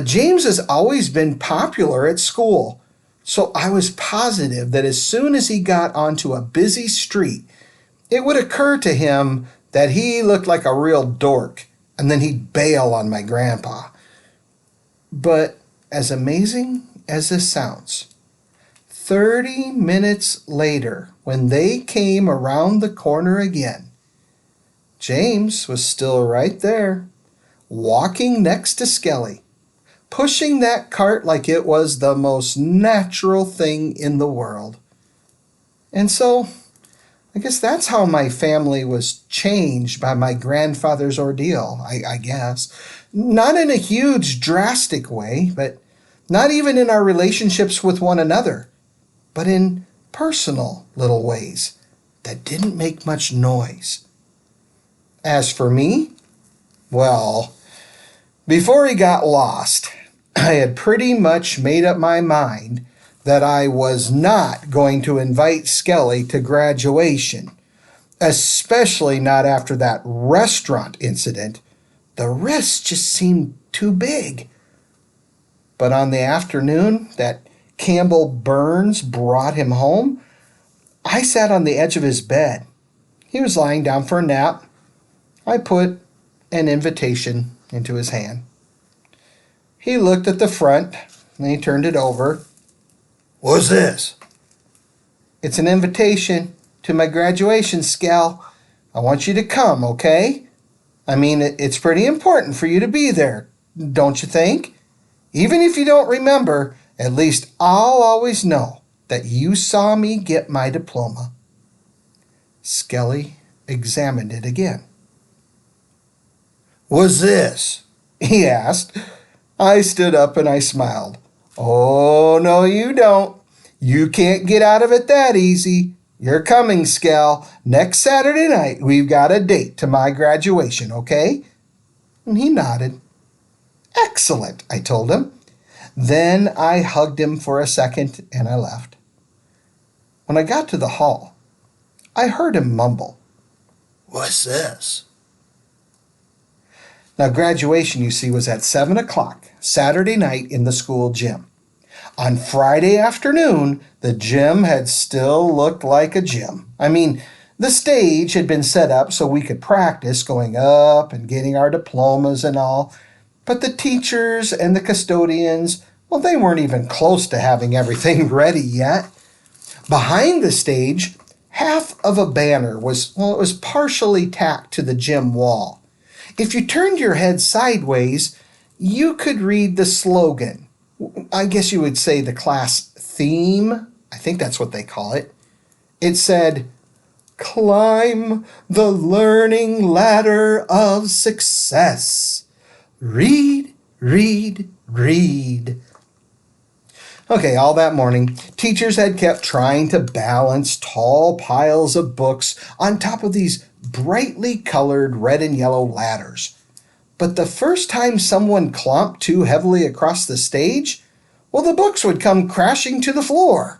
James has always been popular at school. So I was positive that as soon as he got onto a busy street, it would occur to him that he looked like a real dork, and then he'd bail on my grandpa. But as amazing as this sounds, 30 minutes later, when they came around the corner again, James was still right there, walking next to Skelly, pushing that cart like it was the most natural thing in the world. And so, I guess that's how my family was changed by my grandfather's ordeal, I guess. Not in a huge, drastic way, but not even in our relationships with one another, but in personal little ways that didn't make much noise. As for me, well, before he got lost, I had pretty much made up my mind that I was not going to invite Skelly to graduation, especially not after that restaurant incident. The risk just seemed too big. But on the afternoon that Campbell Burns brought him home, I sat on the edge of his bed. He was lying down for a nap. I put an invitation into his hand. He looked at the front, and he turned it over. "What's this?" "It's an invitation to my graduation, Skel. I want you to come, okay? I mean, it's pretty important for you to be there, don't you think? Even if you don't remember, at least I'll always know that you saw me get my diploma." Skelly examined it again. "What's this?" he asked. I stood up and I smiled. "Oh, no, you don't. You can't get out of it that easy. You're coming, Skel. Next Saturday night, we've got a date to my graduation, okay?" And he nodded. "Excellent," I told him. Then I hugged him for a second and I left. When I got to the hall, I heard him mumble, "What's this?" Now, graduation, you see, was at 7 o'clock, Saturday night in the school gym. On Friday afternoon, the gym had still looked like a gym. I mean, the stage had been set up so we could practice going up and getting our diplomas and all. But the teachers and the custodians, well, they weren't even close to having everything ready yet. Behind the stage, half of a banner it was partially tacked to the gym wall. If you turned your head sideways, you could read the slogan. I guess you would say the class theme. I think that's what they call it. It said, "Climb the learning ladder of success. Read, read, read." Okay, all that morning, teachers had kept trying to balance tall piles of books on top of these brightly colored red and yellow ladders. But the first time someone clomped too heavily across the stage, well, the books would come crashing to the floor.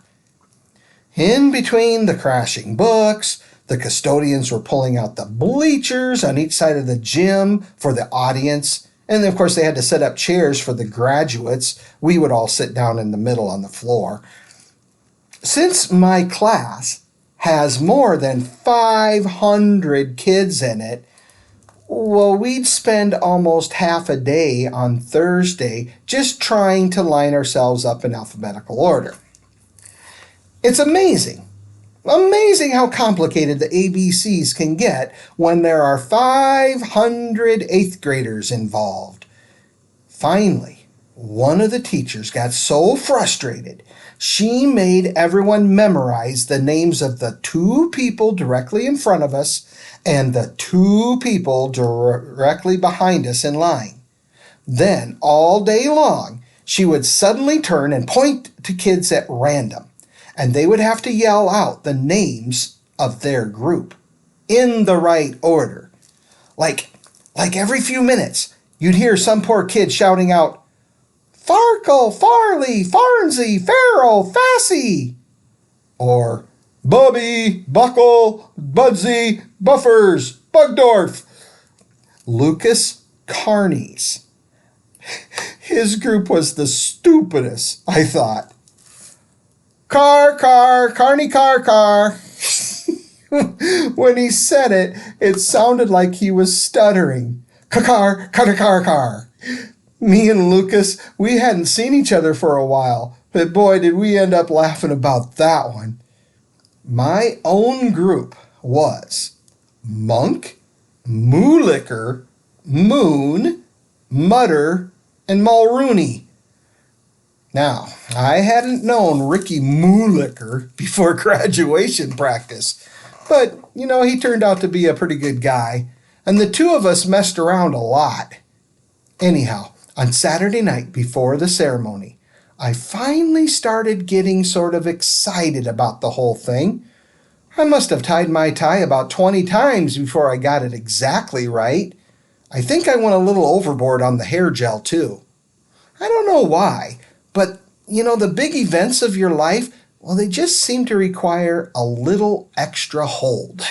In between the crashing books, the custodians were pulling out the bleachers on each side of the gym for the audience. And of course, they had to set up chairs for the graduates. We would all sit down in the middle on the floor. Since my class has more than 500 kids in it, well, we'd spend almost half a day on Thursday just trying to line ourselves up in alphabetical order. It's amazing how complicated the ABCs can get when there are 500 eighth graders involved. Finally, one of the teachers got so frustrated, she made everyone memorize the names of the two people directly in front of us and the two people directly behind us in line. Then, all day long, she would suddenly turn and point to kids at random, and they would have to yell out the names of their group in the right order. Like every few minutes, you'd hear some poor kid shouting out, "Farkle, Farley, Farnsey, Farrell, Fassy," or "Bubby, Buckle, Budsy, Buffers, Bugdorf." Lucas Carney's. His group was the stupidest, I thought. "Car, Carney, car." When he said it, it sounded like he was stuttering. Car. Me and Lucas, we hadn't seen each other for a while, but boy, did we end up laughing about that one. My own group was Monk, Moolicker, Moon, Mutter, and Mulrooney. Now, I hadn't known Ricky Moolicker before graduation practice, but, he turned out to be a pretty good guy, and the two of us messed around a lot. Anyhow, on Saturday night before the ceremony, I finally started getting sort of excited about the whole thing. I must have tied my tie about 20 times before I got it exactly right. I think I went a little overboard on the hair gel, too. I don't know why, but, the big events of your life, well, they just seem to require a little extra hold.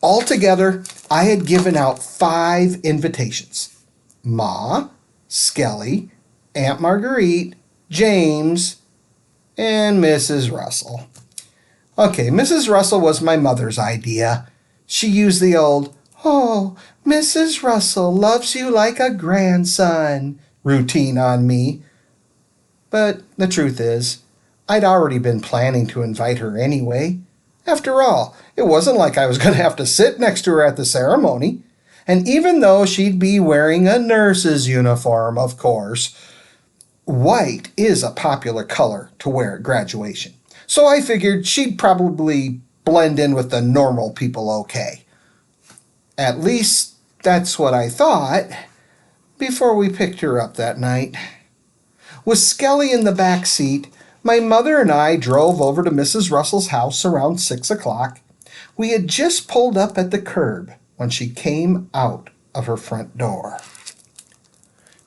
Altogether, I had given out 5 invitations. Ma, Skelly, Aunt Marguerite, James, and Mrs. Russell. Okay, Mrs. Russell was my mother's idea. She used the old, "Oh, Mrs. Russell loves you like a grandson" routine on me. But the truth is, I'd already been planning to invite her anyway. After all, it wasn't like I was going to have to sit next to her at the ceremony. And even though she'd be wearing a nurse's uniform, of course, white is a popular color to wear at graduation. So I figured she'd probably blend in with the normal people okay. At least that's what I thought before we picked her up that night. With Skelly in the back seat, my mother and I drove over to Mrs. Russell's house around 6 o'clock. We had just pulled up at the curb when she came out of her front door.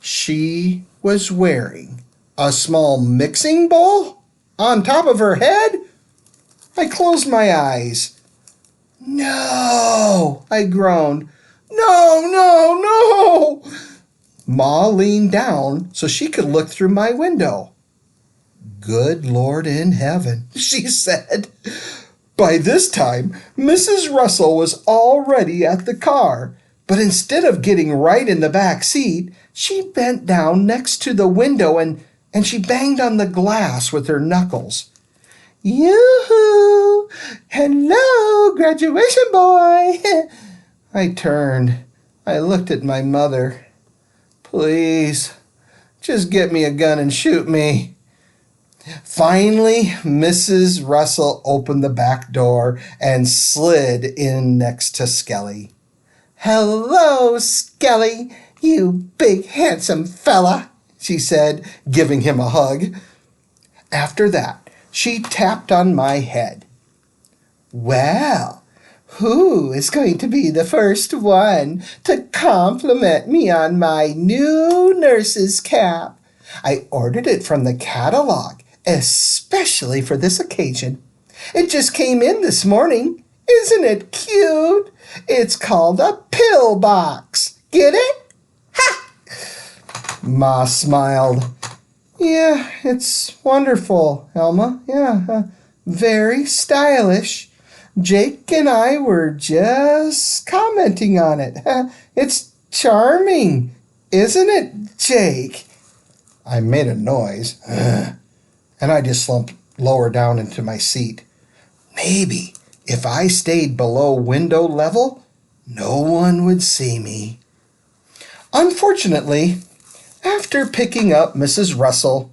She was wearing a small mixing bowl on top of her head. I closed my eyes "No!" I groaned. "No, no, no!" Ma leaned down so she could look through my window. "Good Lord in heaven," she said. By this time, Mrs. Russell was already at the car, but instead of getting right in the back seat, she bent down next to the window and she banged on the glass with her knuckles. "Yoo-hoo! Hello, graduation boy!" I turned. I looked at my mother. "Please, just get me a gun and shoot me." Finally, Mrs. Russell opened the back door and slid in next to Skelly. "Hello, Skelly, you big handsome fella," she said, giving him a hug. After that, she tapped on my head. "Well, who is going to be the first one to compliment me on my new nurse's cap? I ordered it from the catalog, especially for this occasion. It just came in this morning. Isn't it cute? It's called a pill box. Get it?" "Ha!" Ma smiled. "Yeah, it's wonderful, Elma. Yeah, very stylish. Jake and I were just commenting on it. It's charming, isn't it, Jake?" I made a noise, and I just slumped lower down into my seat. Maybe if I stayed below window level, no one would see me. Unfortunately, after picking up Mrs. Russell,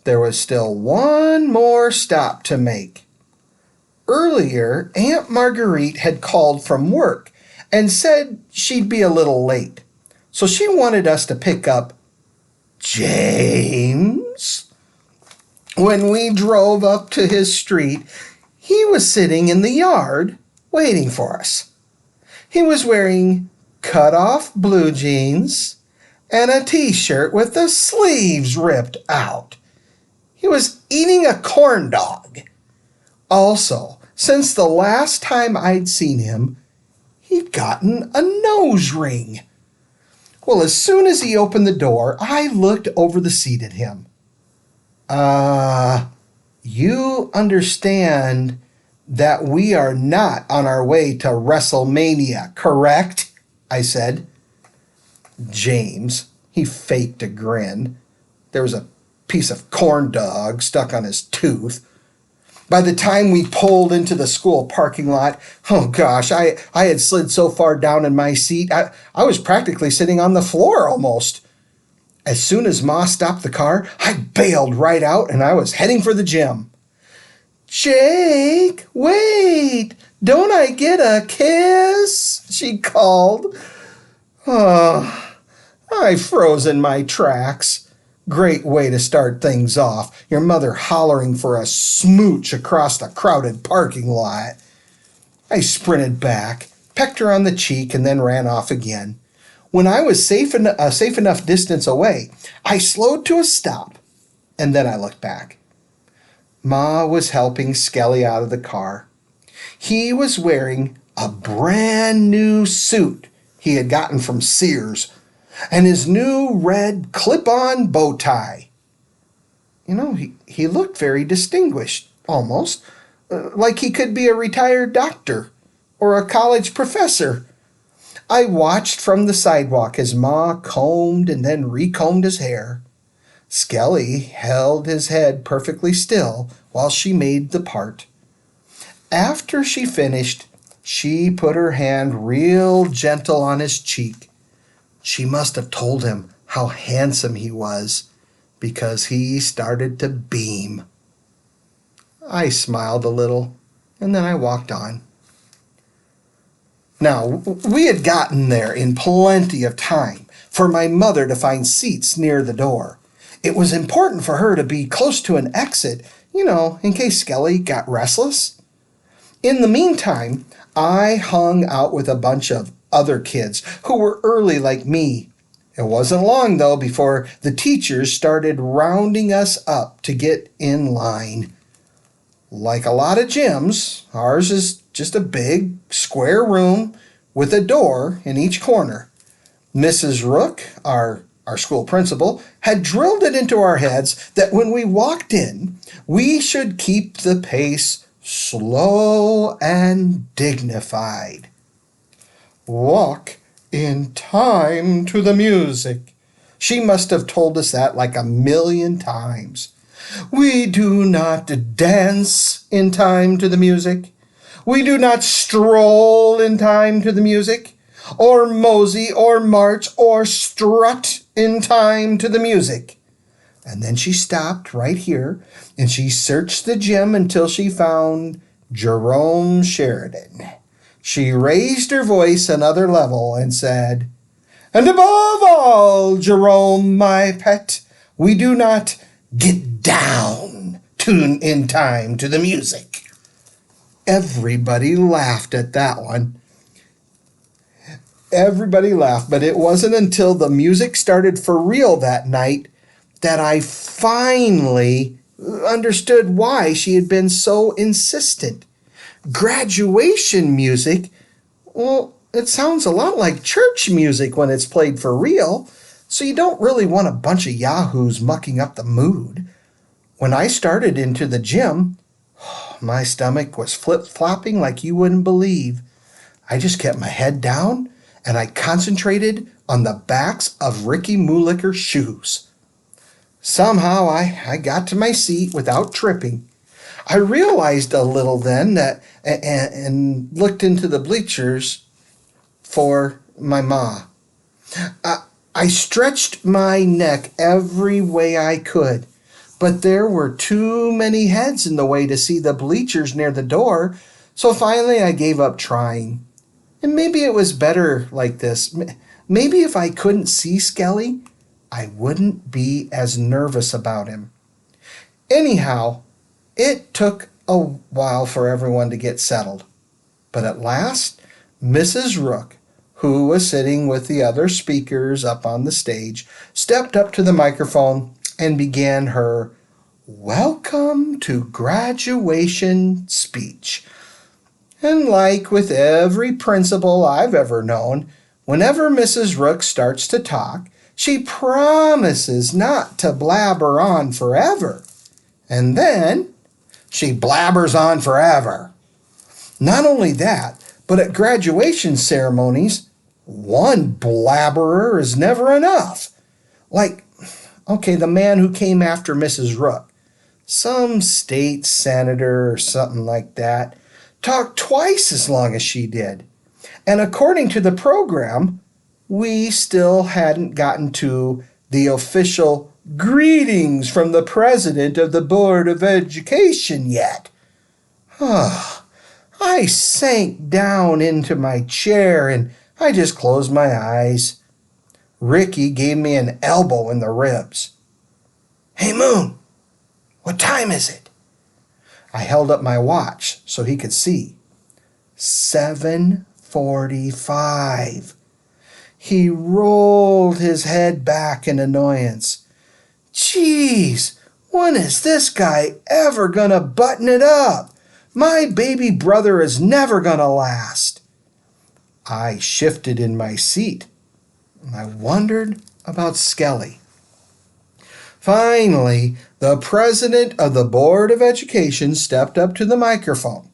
there was still one more stop to make. Earlier, Aunt Marguerite had called from work and said she'd be a little late, so she wanted us to pick up James. When we drove up to his street, he was sitting in the yard waiting for us. He was wearing cut-off blue jeans and a t-shirt with the sleeves ripped out. He was eating a corn dog. Also, since the last time I'd seen him, he'd gotten a nose ring. Well, as soon as he opened the door, I looked over the seat at him. You understand that we are not on our way to WrestleMania, correct?" I said. James, he faked a grin. There was a piece of corn dog stuck on his tooth. By the time we pulled into the school parking lot, oh gosh, I had slid so far down in my seat, I was practically sitting on the floor almost. As soon as Ma stopped the car, I bailed right out and I was heading for the gym. "Jake, wait! Don't I get a kiss?" she called. Oh, I froze in my tracks. Great way to start things off, your mother hollering for a smooch across the crowded parking lot. I sprinted back, pecked her on the cheek, and then ran off again. When I was safe enough distance away, I slowed to a stop, and then I looked back. Ma was helping Skelly out of the car. He was wearing a brand new suit he had gotten from Sears, and his new red clip-on bow tie. He looked very distinguished, almost, like he could be a retired doctor or a college professor. I watched from the sidewalk as Ma combed and then recombed his hair. Skelly held his head perfectly still while she made the part. After she finished, she put her hand real gentle on his cheek. She must have told him how handsome he was, because he started to beam. I smiled a little, and then I walked on. Now, we had gotten there in plenty of time for my mother to find seats near the door. It was important for her to be close to an exit, in case Skelly got restless. In the meantime, I hung out with a bunch of other kids who were early like me. It wasn't long, though, before the teachers started rounding us up to get in line. Like a lot of gyms, ours is just a big square room with a door in each corner. Mrs. Rook, our school principal, had drilled it into our heads that when we walked in, we should keep the pace slow and dignified. Walk in time to the music. She must have told us that like 1,000,000 times. We do not dance in time to the music. We do not stroll in time to the music, or mosey, or march, or strut in time to the music. And then she stopped right here, and she searched the gym until she found Jerome Sheridan. She raised her voice another level and said, "And above all, Jerome, my pet, we do not get down in time to the music." Everybody laughed at that one. Everybody laughed, but it wasn't until the music started for real that night that I finally understood why she had been so insistent. Graduation music, well, it sounds a lot like church music when it's played for real, so you don't really want a bunch of yahoos mucking up the mood. When I started into the gym, my stomach was flip-flopping like you wouldn't believe. I just kept my head down and I concentrated on the backs of Ricky Mulicker's shoes. Somehow I got to my seat without tripping. I realized a little then that and looked into the bleachers for my ma. I stretched my neck every way I could, but there were too many heads in the way to see the bleachers near the door, so finally I gave up trying. And maybe it was better like this. Maybe if I couldn't see Skelly, I wouldn't be as nervous about him. Anyhow, it took a while for everyone to get settled. But at last, Mrs. Rook, who was sitting with the other speakers up on the stage, stepped up to the microphone and began her "Welcome to Graduation" speech. And like with every principal I've ever known, whenever Mrs. Rook starts to talk, she promises not to blabber on forever. And then she blabbers on forever. Not only that, but at graduation ceremonies, one blabberer is never enough. Like, okay, the man who came after Mrs. Rook, some state senator or something like that, talked twice as long as she did. And according to the program, we still hadn't gotten to the official greetings from the president of the Board of Education yet. I sank down into my chair and I just closed my eyes. Ricky gave me an elbow in the ribs. "Hey, Moon, what time is it?" I held up my watch so he could see. 7:45. He rolled his head back in annoyance. "Geez, when is this guy ever gonna button it up? My baby brother is never gonna last." I shifted in my seat. I wondered about Skelly. Finally, the president of the Board of Education stepped up to the microphone.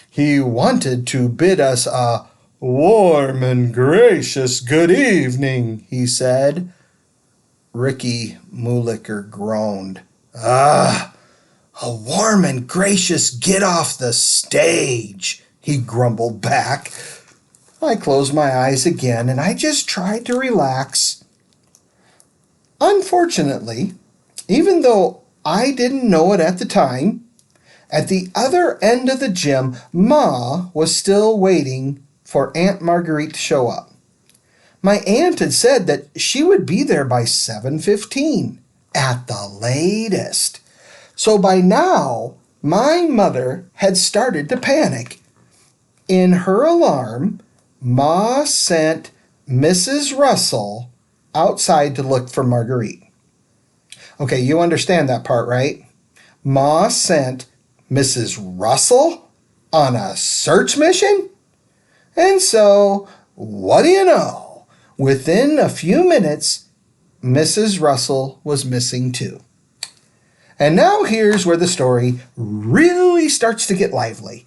He wanted to bid us a warm and gracious good evening, he said. Ricky Mulicker groaned. "A warm and gracious get off the stage," he grumbled back. I closed my eyes again and I just tried to relax. Unfortunately, even though I didn't know it at the time, at the other end of the gym, Ma was still waiting for Aunt Marguerite to show up. My aunt had said that she would be there by 7:15 at the latest. So by now, my mother had started to panic. In her alarm, Ma sent Mrs. Russell outside to look for Marguerite. Okay, you understand that part, right? Ma sent Mrs. Russell? On a search mission? And so, what do you know? Within a few minutes, Mrs. Russell was missing too. And now here's where the story really starts to get lively.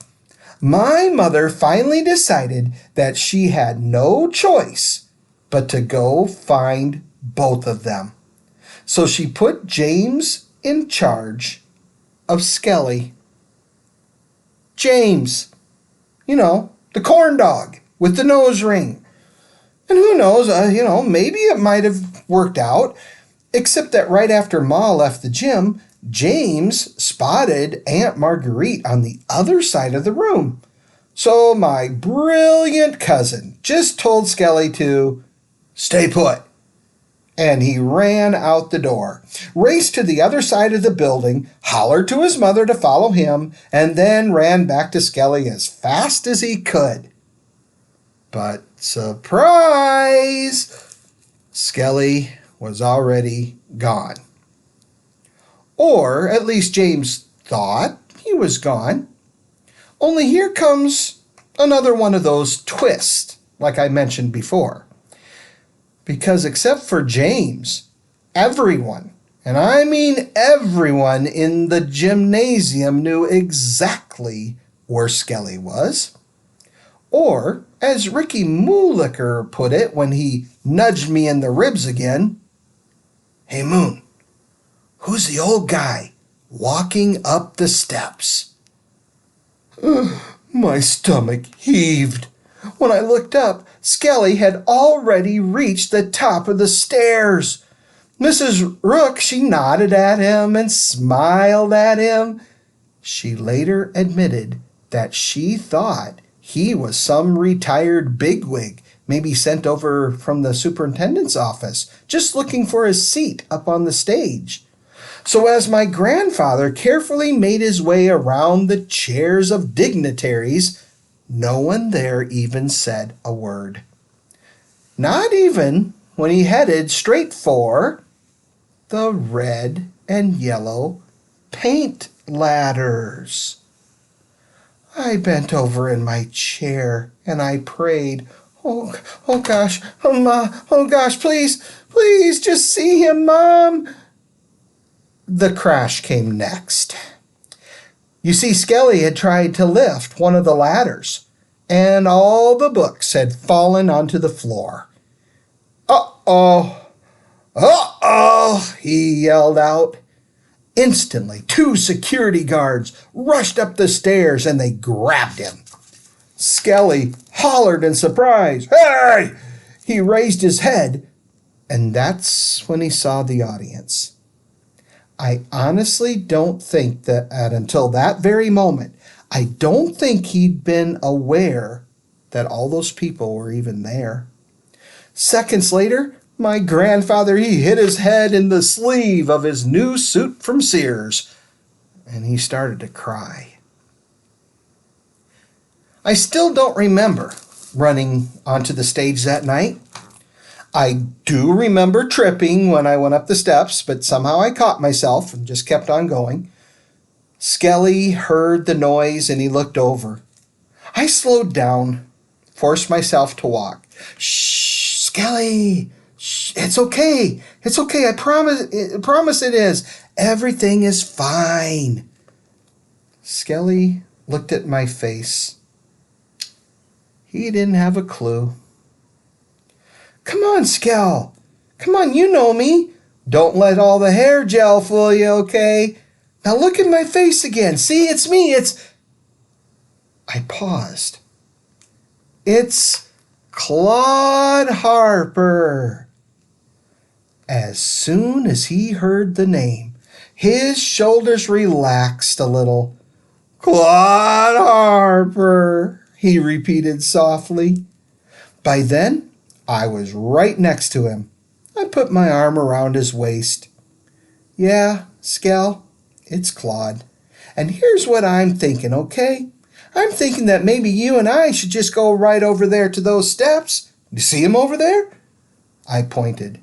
My mother finally decided that she had no choice but to go find both of them. So she put James in charge of Skelly. James, the corn dog with the nose ring. And who knows, maybe it might have worked out, except that right after Ma left the gym, James spotted Aunt Marguerite on the other side of the room. So my brilliant cousin just told Skelly to stay put. And he ran out the door, raced to the other side of the building, hollered to his mother to follow him, and then ran back to Skelly as fast as he could. But surprise! Skelly was already gone. Or at least James thought he was gone. Only here comes another one of those twists, like I mentioned before. Because except for James, everyone, and I mean everyone in the gymnasium knew exactly where Skelly was. Or, as Ricky Moolicker put it when he nudged me in the ribs again, "Hey Moon, who's the old guy walking up the steps?" My stomach heaved. When I looked up, Skelly had already reached the top of the stairs. Mrs. Rook, she nodded at him and smiled at him. She later admitted that she thought he was some retired bigwig, maybe sent over from the superintendent's office, just looking for a seat up on the stage. So as my grandfather carefully made his way around the chairs of dignitaries, no one there even said a word. Not even when he headed straight for the red and yellow paint ladders. I bent over in my chair and I prayed, oh gosh, oh gosh, please, just see him, Mom." The crash came next. You see, Skelly had tried to lift one of the ladders, and all the books had fallen onto the floor. Uh-oh, uh-oh, he yelled out. Instantly, 2 security guards rushed up the stairs and they grabbed him. Skelly hollered in surprise, "Hey!" He raised his head, and that's when he saw the audience. I honestly don't think that until that very moment, I don't think he'd been aware that all those people were even there. Seconds later, my grandfather, he hit his head in the sleeve of his new suit from Sears, and he started to cry. I still don't remember running onto the stage that night. I do remember tripping when I went up the steps, but somehow I caught myself and just kept on going. Skelly heard the noise and he looked over. I slowed down, forced myself to walk. "Shh, Skelly, shh, it's okay. It's okay, I promise it is. Everything is fine." Skelly looked at my face. He didn't have a clue. "Come on, Skell. Come on, you know me. Don't let all the hair gel fool you, okay? Now look at my face again. See, it's me. I paused. "It's Claude Harper." As soon as he heard the name, his shoulders relaxed a little. "Claude Harper," he repeated softly. By then, I was right next to him. I put my arm around his waist. "Yeah, Skell, it's Claude. And here's what I'm thinking, okay? I'm thinking that maybe you and I should just go right over there to those steps. You see him over there?" I pointed.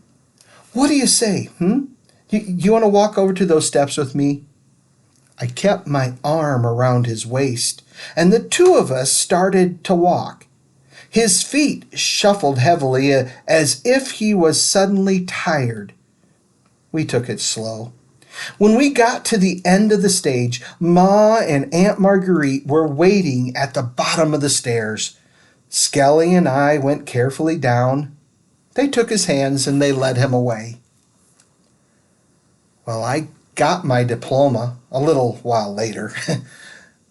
"What do you say, You want to walk over to those steps with me?" I kept my arm around his waist, and the two of us started to walk. His feet shuffled heavily as if he was suddenly tired. We took it slow. When we got to the end of the stage, Ma and Aunt Marguerite were waiting at the bottom of the stairs. Skelly and I went carefully down. They took his hands and they led him away. Well, I got my diploma a little while later.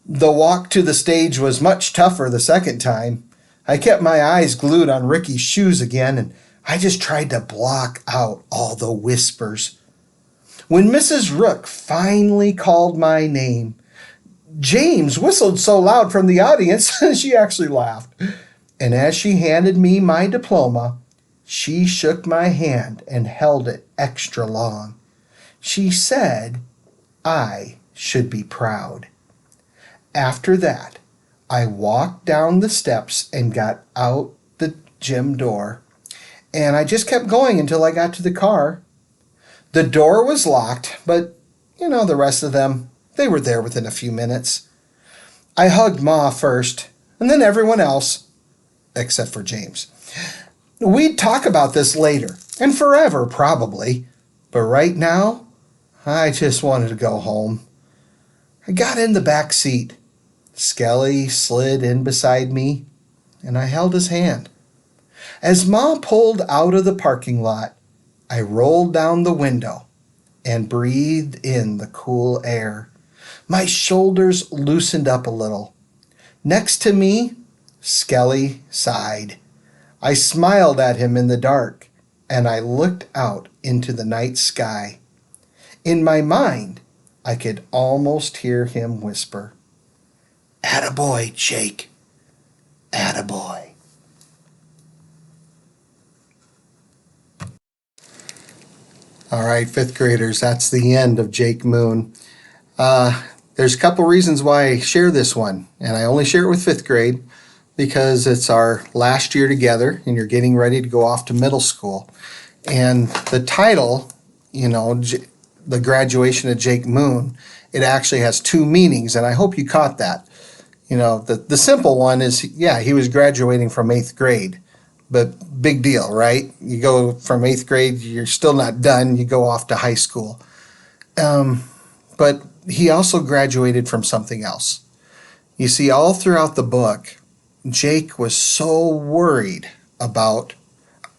The walk to the stage was much tougher the second time. I kept my eyes glued on Ricky's shoes again, and I just tried to block out all the whispers. When Mrs. Rook finally called my name, James whistled so loud from the audience, she actually laughed. And as she handed me my diploma, she shook my hand and held it extra long. She said I should be proud. After that, I walked down the steps and got out the gym door, and I just kept going until I got to the car. The door was locked, but, the rest of them, they were there within a few minutes. I hugged Ma first, and then everyone else, except for James. We'd talk about this later, and forever probably, but right now, I just wanted to go home. I got in the back seat. Skelly slid in beside me, and I held his hand. As Ma pulled out of the parking lot, I rolled down the window and breathed in the cool air. My shoulders loosened up a little. Next to me, Skelly sighed. I smiled at him in the dark, and I looked out into the night sky. In my mind, I could almost hear him whisper, "Attaboy, Jake. Attaboy." All right, fifth graders, that's the end of Jake Moon. There's a couple reasons why I share this one, and I only share it with fifth grade because it's our last year together and you're getting ready to go off to middle school. And the title, the graduation of Jake Moon, it actually has two meanings, and I hope you caught that. The simple one is, he was graduating from 8th grade. But big deal, right? You go from 8th grade, you're still not done. You go off to high school. But he also graduated from something else. You see, all throughout the book, Jake was so worried about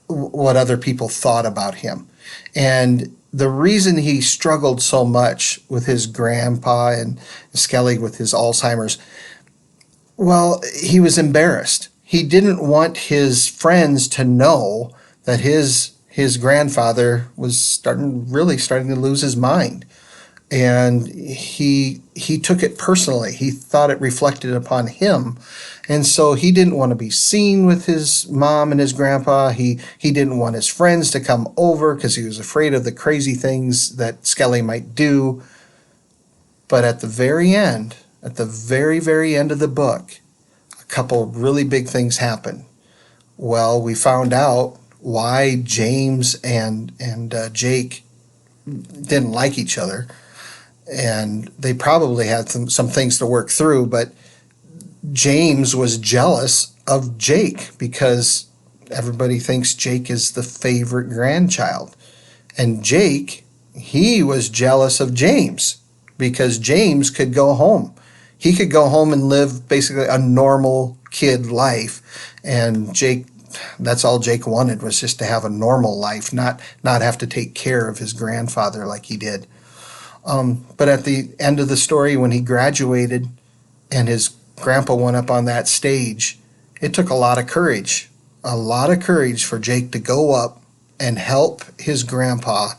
what other people thought about him. And the reason he struggled so much with his grandpa and Skelly with his Alzheimer's, well, he was embarrassed. He didn't want his friends to know that his grandfather was starting to lose his mind. And he took it personally. He thought it reflected upon him. And so he didn't want to be seen with his mom and his grandpa. He didn't want his friends to come over because he was afraid of the crazy things that Skelly might do. But at the very end, at the very, very end of the book, a couple really big things happen. Well, we found out why James and Jake didn't like each other, and they probably had some things to work through, but James was jealous of Jake because everybody thinks Jake is the favorite grandchild. And Jake, he was jealous of James because James could go home. He could go home and live basically a normal kid life. And Jake, that's all Jake wanted, was just to have a normal life, not have to take care of his grandfather like he did. But at the end of the story, when he graduated and his grandpa went up on that stage, it took a lot of courage for Jake to go up and help his grandpa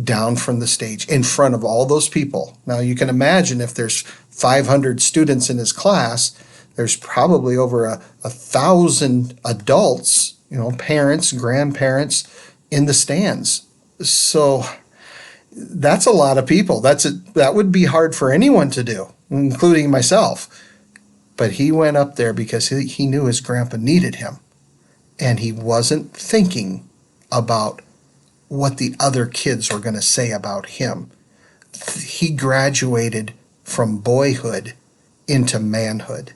down from the stage in front of all those people. Now you can imagine if there's 500 students in his class, there's probably over 1,000 adults, parents, grandparents in the stands. So that's a lot of people. That would be hard for anyone to do, including myself. But he went up there because he knew his grandpa needed him. And he wasn't thinking about what the other kids were going to say about him. he graduated from boyhood into manhood.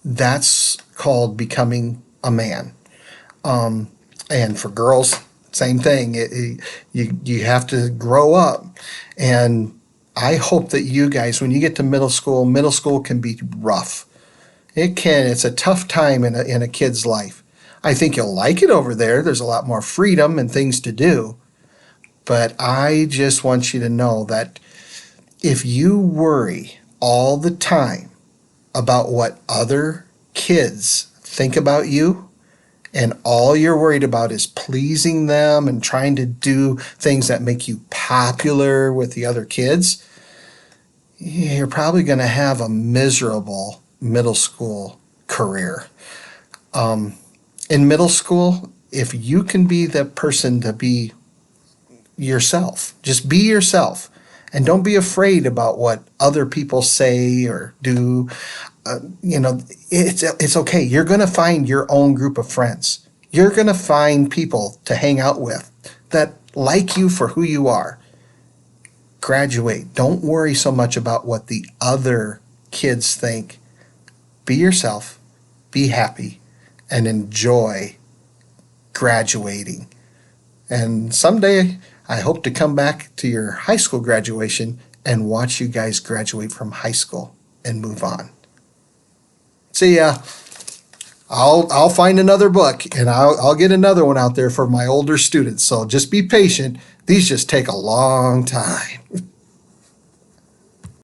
That's called becoming a man. And for girls, same thing. You have to grow up. And I hope that you guys, when you get to middle school can be rough. It can. It's a tough time in a kid's life. I think you'll like it over there. There's a lot more freedom and things to do. But I just want you to know that if you worry all the time about what other kids think about you, and all you're worried about is pleasing them and trying to do things that make you popular with the other kids, you're probably going to have a miserable middle school career. In middle school, if you can be the person to be yourself, just be yourself. And don't be afraid about what other people say or do. It's okay. You're going to find your own group of friends. You're going to find people to hang out with that like you for who you are. Graduate. Don't worry so much about what the other kids think. Be yourself, be happy, and enjoy graduating. And someday I hope to come back to your high school graduation and watch you guys graduate from high school and move on. See ya. I'll find another book and I'll get another one out there for my older students. So just be patient. These just take a long time.